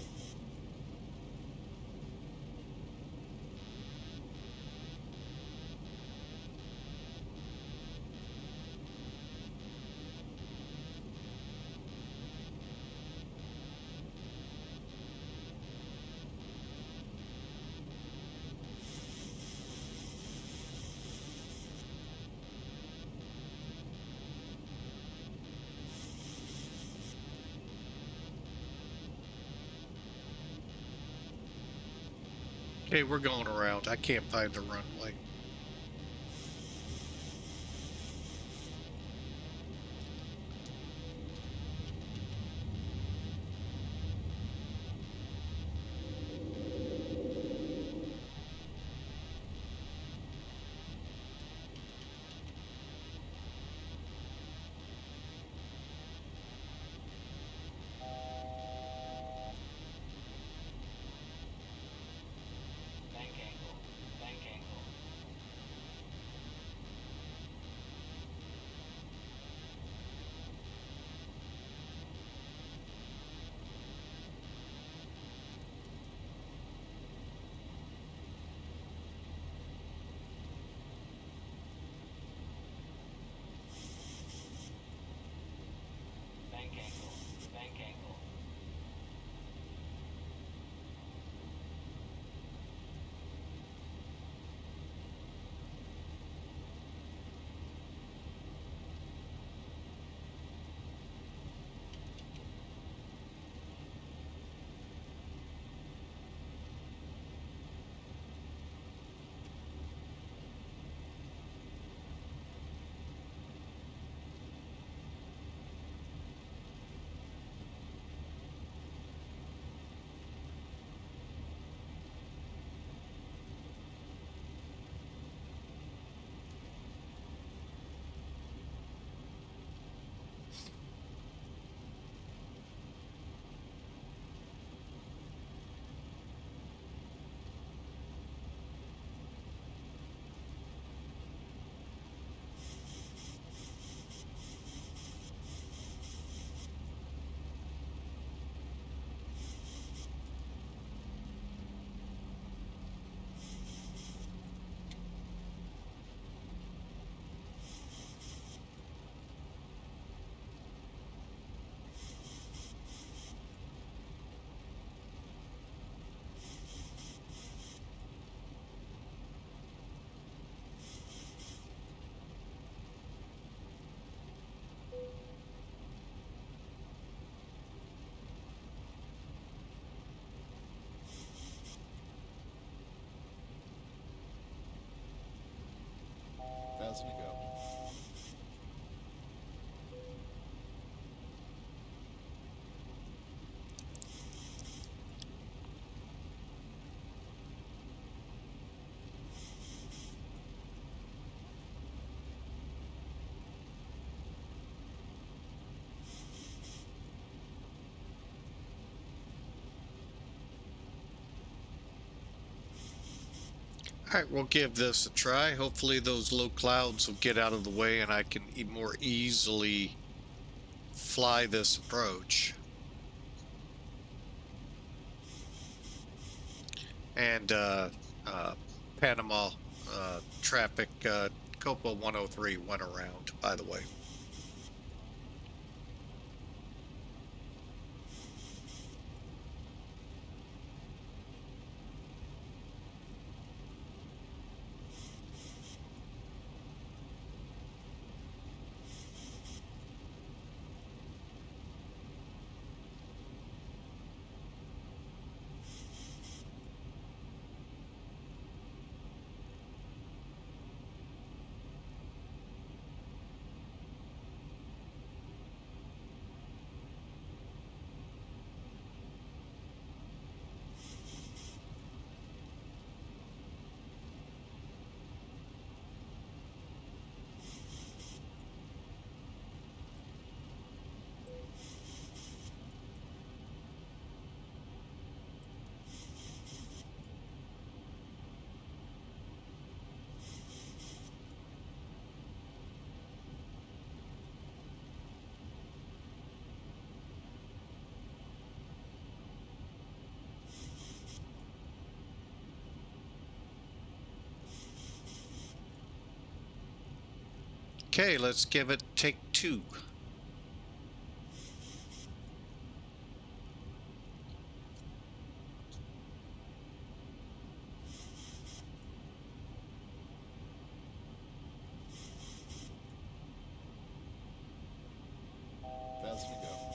Okay, we're going around. I can't find the runway.
Bank angle. Bank angle. Bank angle. Bank angle.
Thousand to go.
All right, we'll give this a try. Hopefully those low clouds will get out of the way and I can more easily fly this approach. And Panama traffic, Copa 103 went around, by the way. Okay, let's give it take two.
Thousand to go.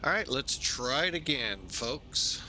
All right, let's try it again, folks.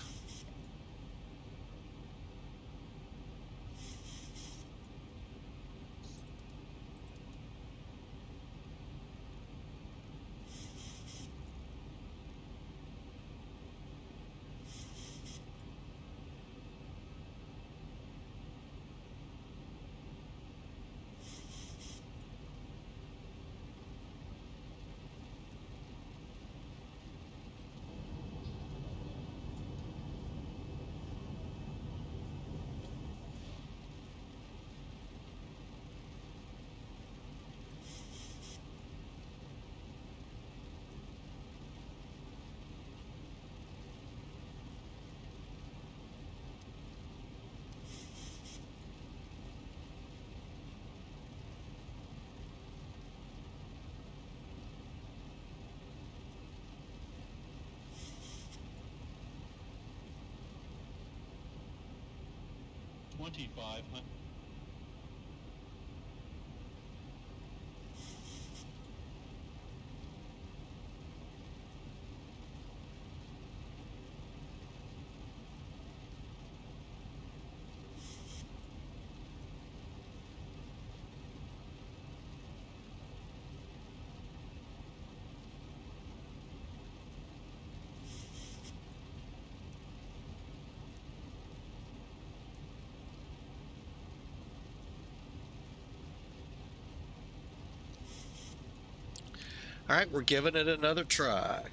All right, we're giving it another try.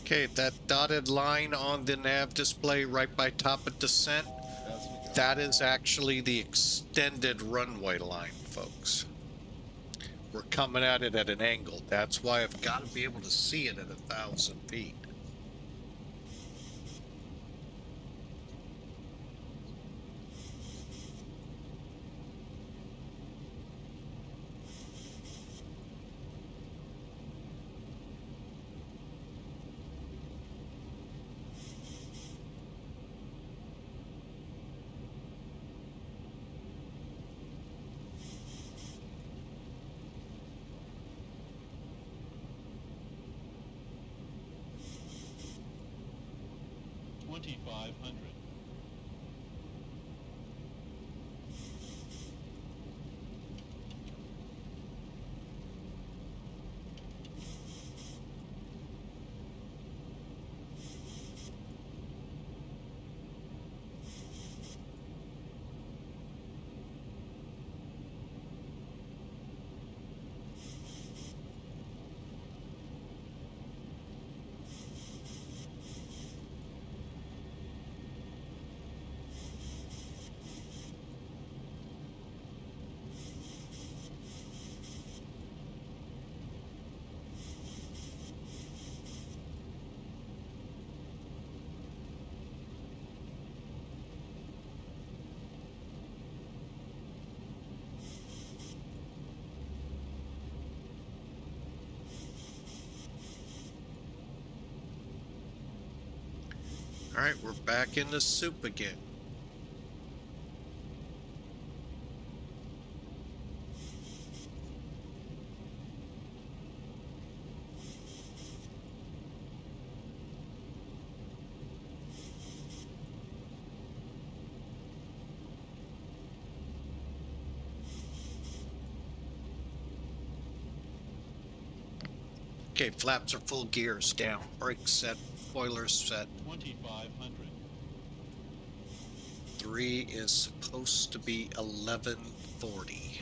Okay, that dotted line on the nav display right by top of descent, that is actually the extended runway line, folks. We're coming at it at an angle. That's why I've got to be able to see it at 1,000 feet. All right, we're back in the soup again. Okay, flaps are full, gears down, brakes set, spoilers set.
2,500.
3 is supposed to be 1140.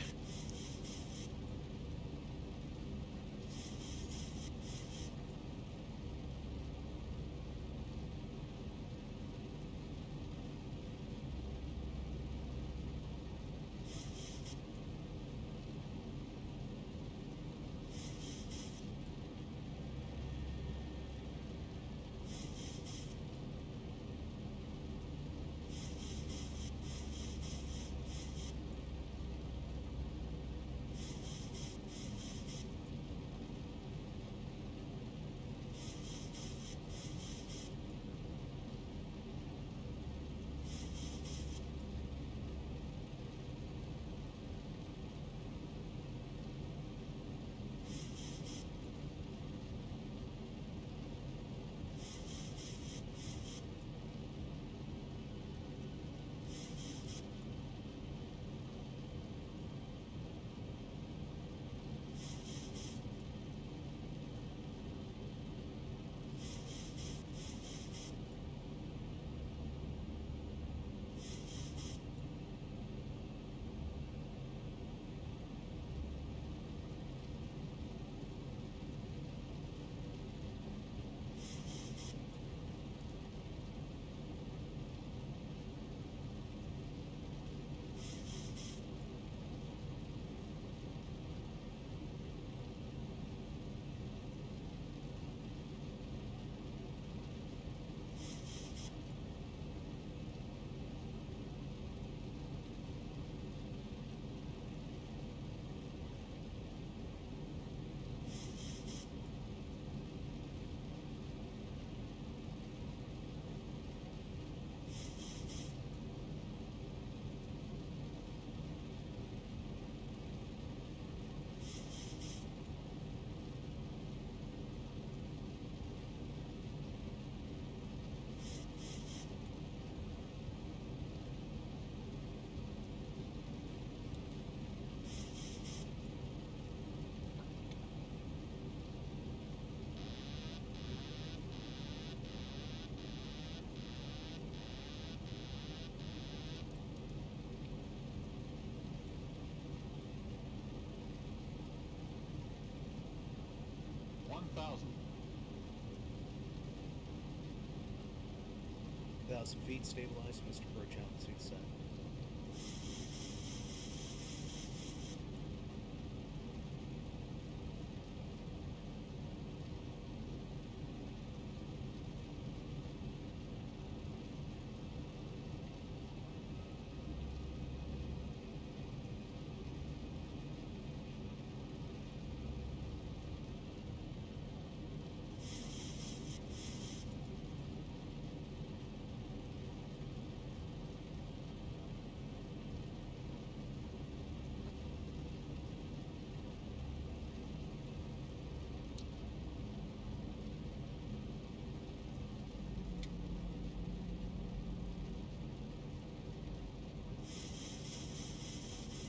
3,000 feet, stabilize, Mr. Approach altitude set.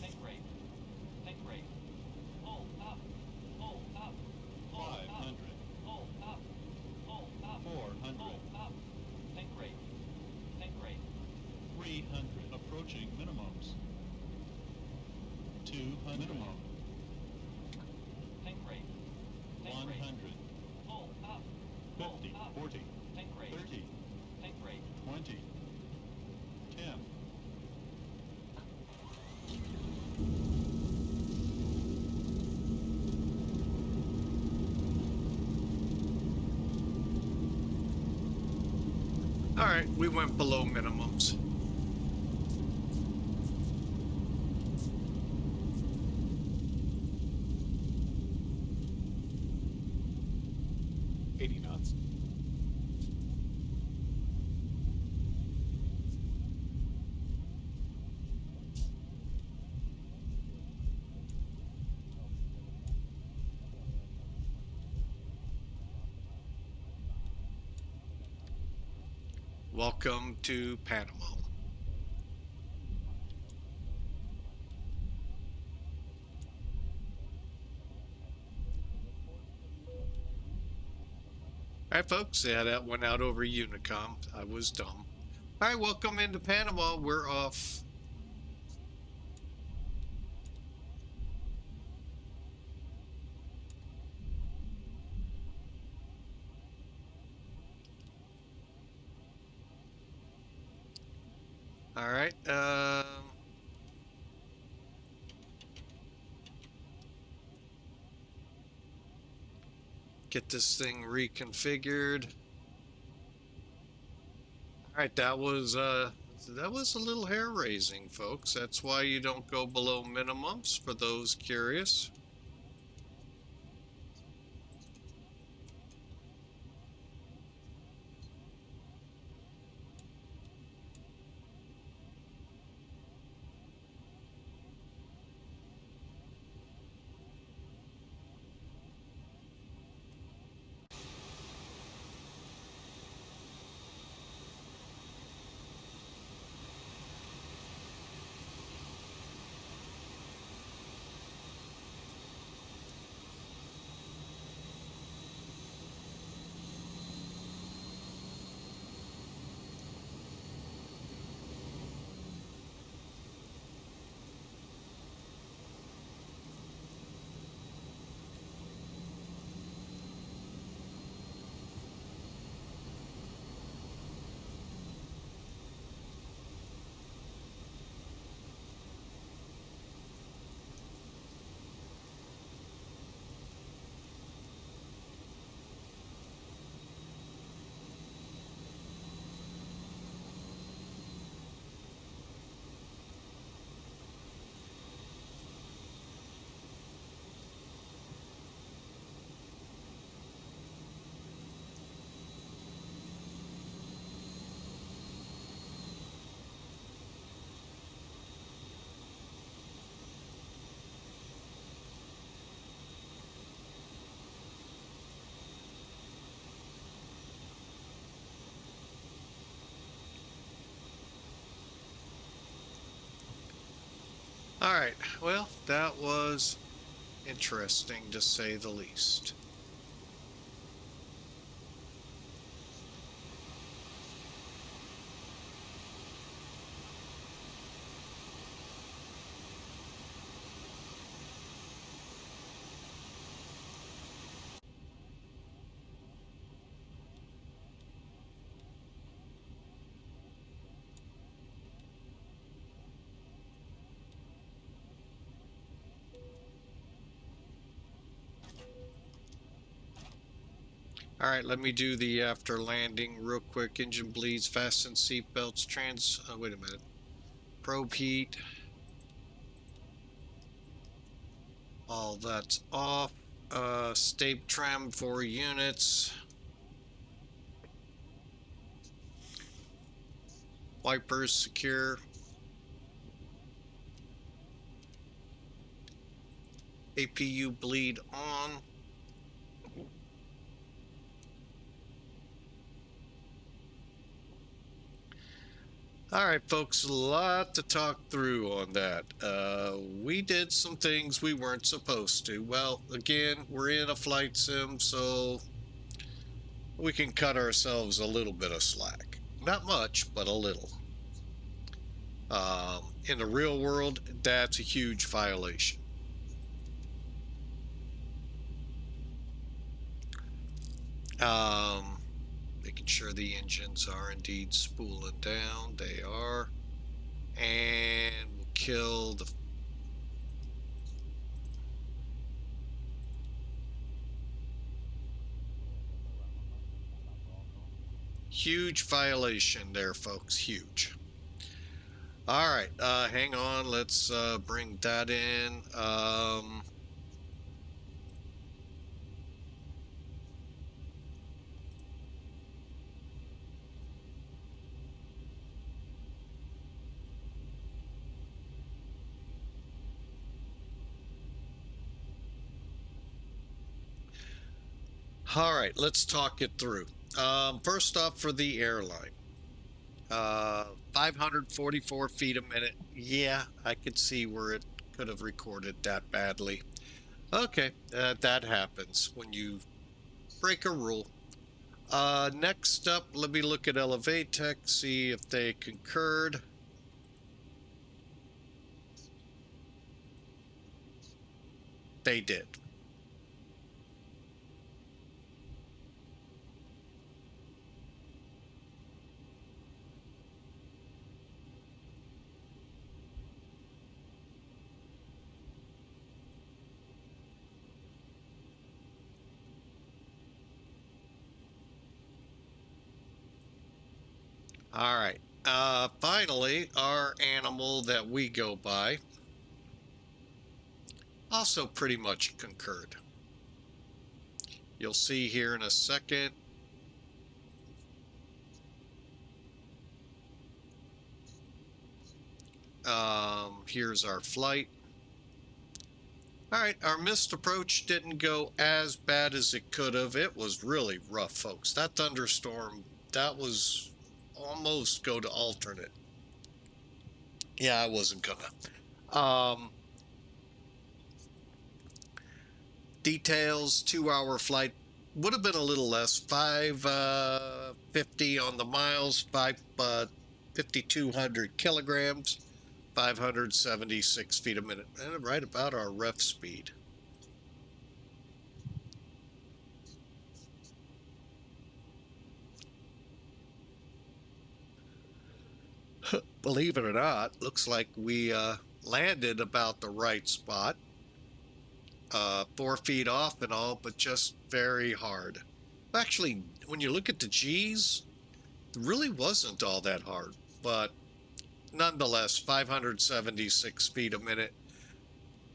Think rate. Think rate. Hold up. Hold up.
500.
Hold up. Hold up.
400.
Hold up. Think rate. Think rate.
300. Approaching minimums. 200. Minimum.
Think rate. Think rate.
100.
Hold up.
50. 40.
Think rate.
30.
Think rate.
20. 10.
All right, we went below minimums.
Knots.
Welcome to Panama. All right, folks. Yeah, that went out over Unicom. I was dumb. All right, welcome into Panama. We're off. All right. Get this thing reconfigured. All right, that was a little hair raising, folks. That's why you don't go below minimums, for those curious. All right, well, that was interesting to say the least. All right, let me do the after landing real quick. Engine bleeds, fasten seatbelts, wait a minute. Probe heat. All that's off. Stape trim 4 units. Wipers secure. APU bleed on. All right, folks, a lot to talk through on that. We did some things we weren't supposed to. Well, again, we're in a flight sim, so we can cut ourselves a little bit of slack. Not much, but a little. In the real world, that's a huge violation. Making sure the engines are indeed spooling down. They are. And we'll kill the... Huge violation there, folks. Huge. All right. Hang on. Let's bring that in. All right, let's talk it through. First off, for the airline, 544 feet a minute. Yeah, I could see where it could have recorded that badly. Okay, that happens when you break a rule. Next up, let me look at Elevatech, see if they concurred. They did. All right. Finally, our animal that we go by also pretty much concurred. You'll see here in a second. Here's our flight. All right, our missed approach didn't go as bad as it could have. It was really rough, folks. That thunderstorm, that was almost go to alternate. Yeah, I wasn't gonna. Details, 2-hour flight would have been a little less, 550 on the miles, 5,200 kilograms, 576 feet a minute, and right about our ref speed. Believe it or not, looks like we landed about the right spot. 4 feet off and all, but just very hard. Actually, when you look at the G's, it really wasn't all that hard, but nonetheless, 576 feet a minute.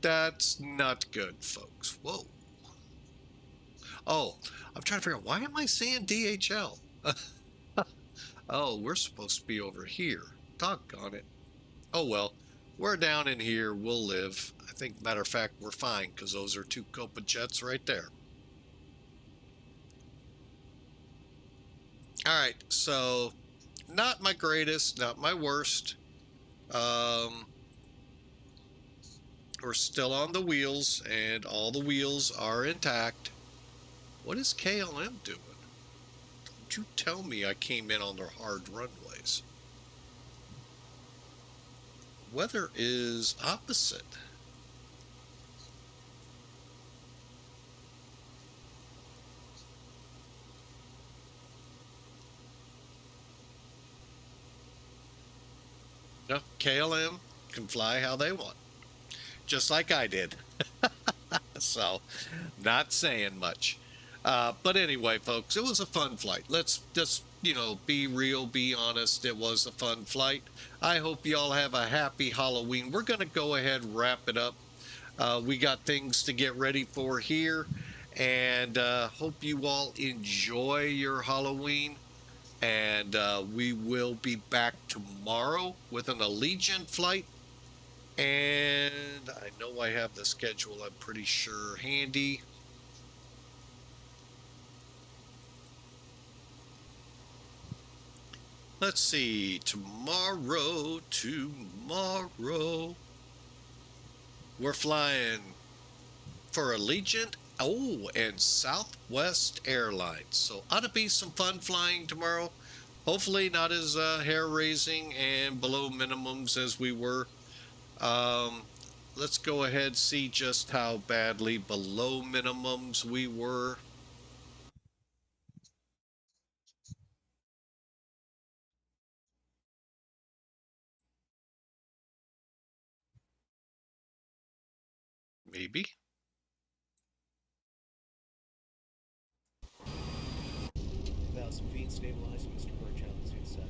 That's not good, folks. Whoa. Oh, I'm trying to figure out, why am I saying DHL? Oh, we're supposed to be over here. Doggone it. Oh, well, we're down in here. We'll live. I think, matter of fact, we're fine because those are 2 Copa jets right there. All right, so not my greatest, not my worst. We're still on the wheels, and all the wheels are intact. What is KLM doing? Don't you tell me I came in on their hard runways. Weather is opposite. No, KLM can fly how they want, just like I did. So, not saying much. But anyway, folks, it was a fun flight. Let's just, you know, be real, be honest. It was a fun flight. I hope you all have a happy Halloween. We're going to go ahead and wrap it up. We got things to get ready for here, and hope you all enjoy your Halloween. And we will be back tomorrow with an Allegiant flight. And I know I have the schedule, I'm pretty sure, handy. Let's see, tomorrow, we're flying for Allegiant, and Southwest Airlines. So ought to be some fun flying tomorrow. Hopefully not as hair-raising and below minimums as we were. Let's go ahead, see just how badly below minimums we were. Maybe.
1,000 feet, stabilized, Mr. Birch, altitude set.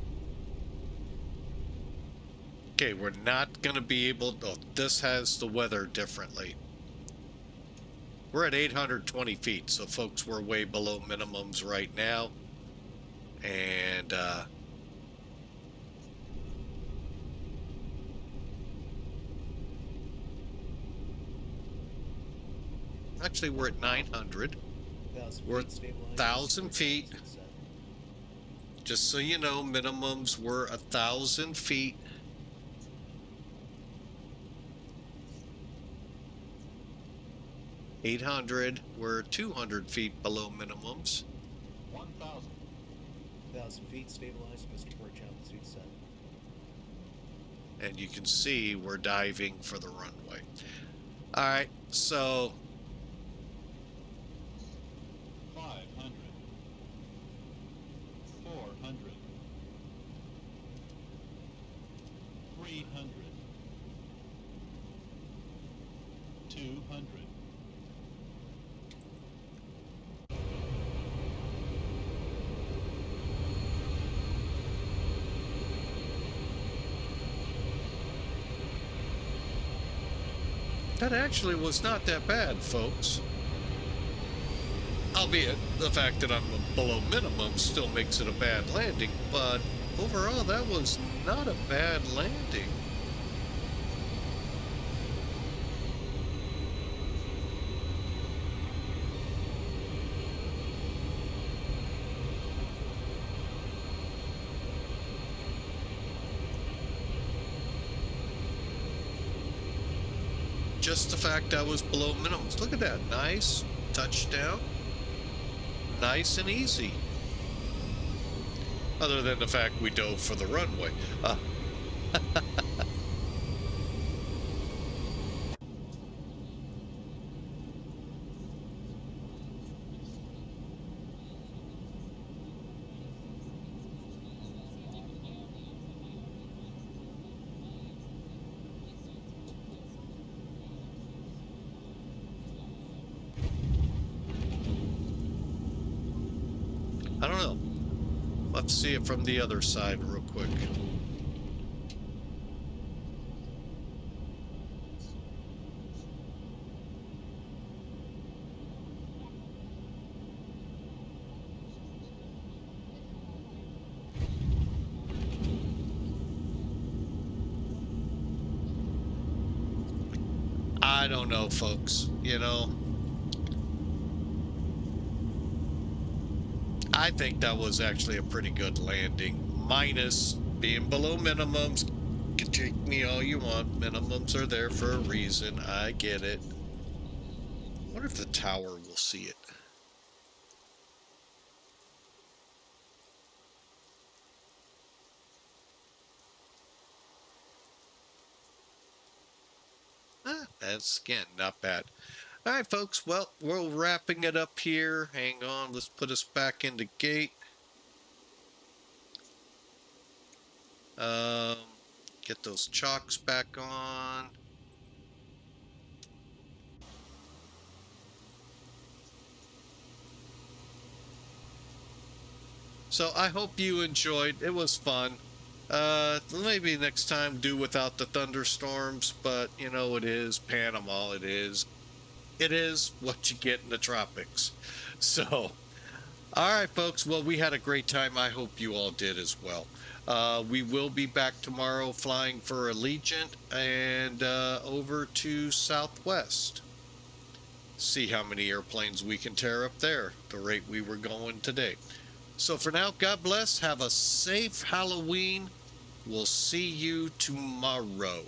Okay, we're not going to be able to... Oh, this has the weather differently. We're at 820 feet, so folks, we're way below minimums right now. And, actually, we're at 900. We're at 1,000 feet. Just so you know, minimums were 1,000 feet. $800. We're 200 feet below minimums.
1,000.
1,000 feet, stabilized, Mr. Birch, altitude set.
And you can see we're diving for the runway. All right, so
500. 400. 300. 200.
that actually was not that bad, folks. Albeit the fact that I'm below minimum still makes it a bad landing, but overall that was not a bad landing. Just the fact I was below minimums. Look at that. Nice touchdown. Nice and easy. Other than the fact we dove for the runway. I don't know. Let's see it from the other side real quick. I don't know, folks. You know, I think that was actually a pretty good landing. Minus being below minimums. You can take me all you want. Minimums are there for a reason. I get it. I wonder if the tower will see it. That's, again, not bad. All right, folks. Well, we're wrapping it up here. Hang on. Let's put us back into gate. Get those chocks back on. So I hope you enjoyed. It was fun. Maybe next time do without the thunderstorms, but you know, it is Panama. It is what you get in the tropics. So, all right, folks. Well, we had a great time. I hope you all did as well. We will be back tomorrow flying for Allegiant and over to Southwest. See how many airplanes we can tear up there, the rate we were going today. So for now, God bless. Have a safe Halloween. We'll see you tomorrow.